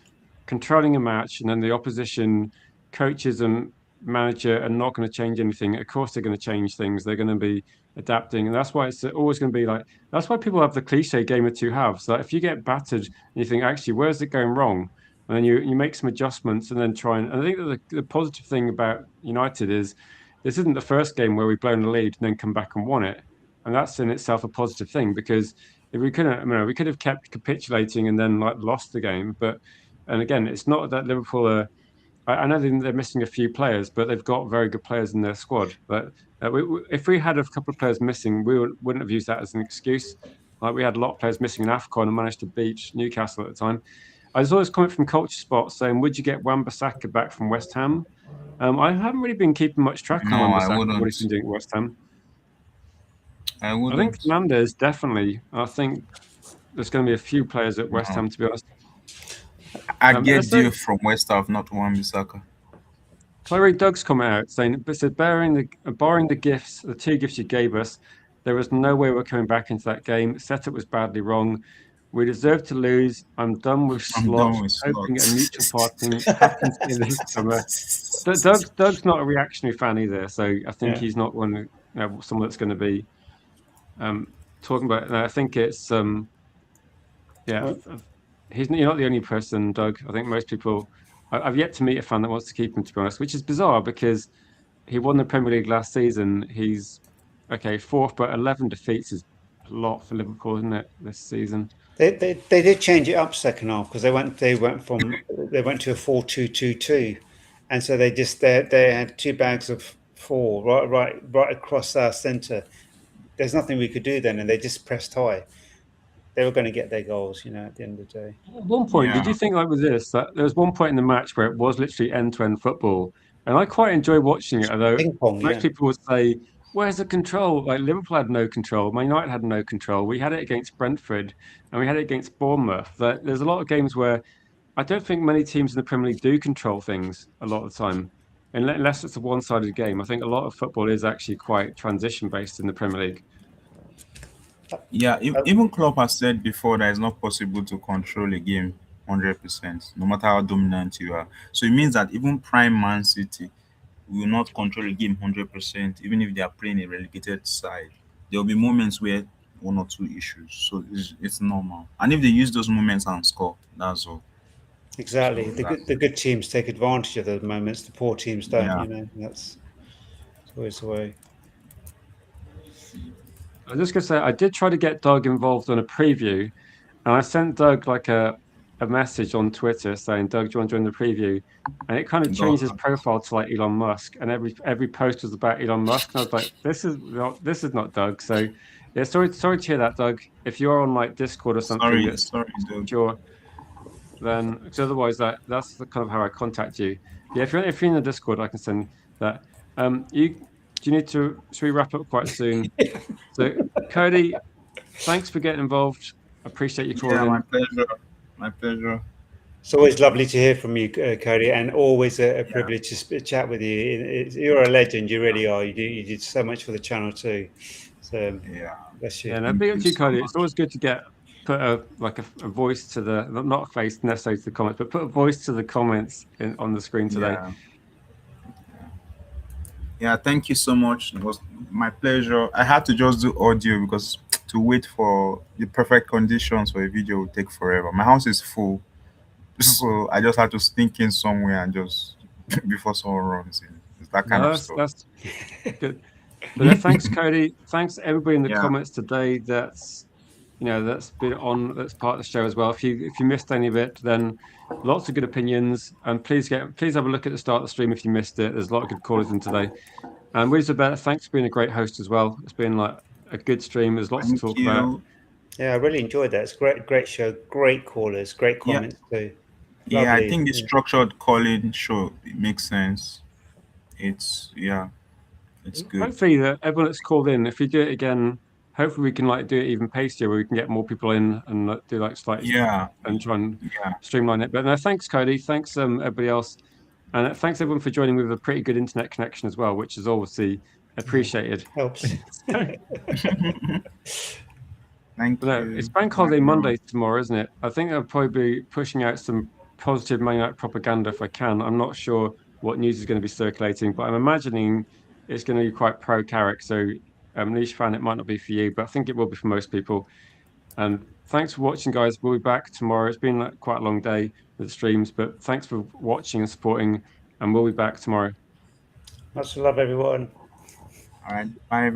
controlling a match and then the opposition coaches and manager are not going to change anything, of course they're going to change things. They're going to be adapting. And that's why it's always going to be like, that's why people have the cliche game of two halves. Like if you get battered and you think, actually, where's it going wrong? And then you make some adjustments and then try and I think that the positive thing about United is this isn't the first game where we've blown the lead and then come back and won it. And that's in itself a positive thing because if we couldn't, we could have kept capitulating and then lost the game. And again, it's not that Liverpool are. I know they're missing a few players, but they've got very good players in their squad. But if we had a couple of players missing, we wouldn't have used that as an excuse. Like we had a lot of players missing in AFCON and managed to beat Newcastle at the time. I saw this comment from Culture Spot saying, "Would you get Wan-Bissaka back from West Ham?" I haven't really been keeping much track on Wan-Bissaka. What he's been doing at West Ham. I think Fernandez definitely. I think there's going to be a few players at West Ham, to be honest. I get deal from West Ham, not Wan-Bissaka. Can I read Doug's comment out saying, but said, barring the gifts, the 2 gifts you gave us, there was no way we're coming back into that game. Setup was badly wrong. We deserve to lose. I'm done with I'm slot. done with Hoping slots. a mutual parting happens in this summer. Doug's not a reactionary fan either, so I think he's not someone that's going to be talking about it. And I think it's you're not the only person, Doug. I think most people. I've yet to meet a fan that wants to keep him, to be honest, which is bizarre because he won the Premier League last season. He's 4th, but 11 defeats is a lot for Liverpool, isn't it, this season? They did change it up second half because they went to a 4-2-2-2, and so they had 2 bags of 4 right across our centre. There's nothing we could do then, and they just pressed high. They were going to get their goals, at the end of the day. At one point, did you think with this that there was one point in the match where it was literally end-to-end football, and I quite enjoy watching it. Although most people would say, "Where's the control?" Like Liverpool had no control, Man United had no control. We had it against Brentford, and we had it against Bournemouth. There's a lot of games where I don't think many teams in the Premier League do control things a lot of the time, unless it's a one-sided game. I think a lot of football is actually quite transition-based in the Premier League. Yeah, even Klopp has said before that it's not possible to control a game 100%, no matter how dominant you are. So it means that even prime Man City will not control a game 100%, even if they are playing a relegated side. There will be moments where 1 or 2 issues. So it's normal. And if they use those moments and score, that's all. Exactly. So the good teams take advantage of those moments. The poor teams don't. That's always the way. I was just going to say, I did try to get Doug involved on a preview, and I sent Doug a message on Twitter saying, "Doug, do you want to join the preview?" And it kind of changed his profile to like Elon Musk, and every post was about Elon Musk, and I was like, "This is not Doug." So, yeah, sorry to hear that, Doug. If you're on like Discord or something, sorry, Doug. Sure. Then, because otherwise, that's the kind of how I contact you. Yeah, if you're in the Discord, I can send that. Should we wrap up quite soon? So, Cody, thanks for getting involved. I appreciate you calling in. My pleasure. It's always lovely to hear from you, Cody, and always a privilege to chat with you. You're a legend. You really are. You did so much for the channel too. So, bless you. Yeah, no, big up to you, Cody. It's always good to put a voice to not a face necessarily to the comments, but put a voice to the comments on the screen today. Yeah, thank you so much. It was my pleasure. I had to just do audio because to wait for the perfect conditions for a video will take forever. My house is full, so I just had to sneak in somewhere and just before someone runs in. It's that kind of stuff. That's good. But thanks, Cody. Thanks to everybody in the comments today. That's been on. That's part of the show as well. If you missed any of it, then lots of good opinions. And please have a look at the start of the stream if you missed it. There's a lot of good callers in today. And Isabella, thanks for being a great host as well. It's been like a good stream. There's lots to talk about. Yeah, I really enjoyed that. It's great show, great callers, great comments too. Yeah, I think the structured calling show makes sense. It's good. Hopefully, everyone that's called in, if we do it again, hopefully we can do it even pastier, where we can get more people in and do slightly and try and streamline it. But no, thanks, Cody. Thanks, everybody else, and thanks everyone for joining with a pretty good internet connection as well, which is obviously appreciated. Helps. Thank you. It's Bank Holiday Monday tomorrow, isn't it? I think I'll probably be pushing out some positive Man United propaganda if I can. I'm not sure what news is going to be circulating, but I'm imagining it's going to be quite pro-Carrick. So, niche fan, it might not be for you, but I think it will be for most people. And thanks for watching, guys. We'll be back tomorrow. It's been quite a long day with the streams, but thanks for watching and supporting, and we'll be back tomorrow. Much love, everyone. All right. Bye.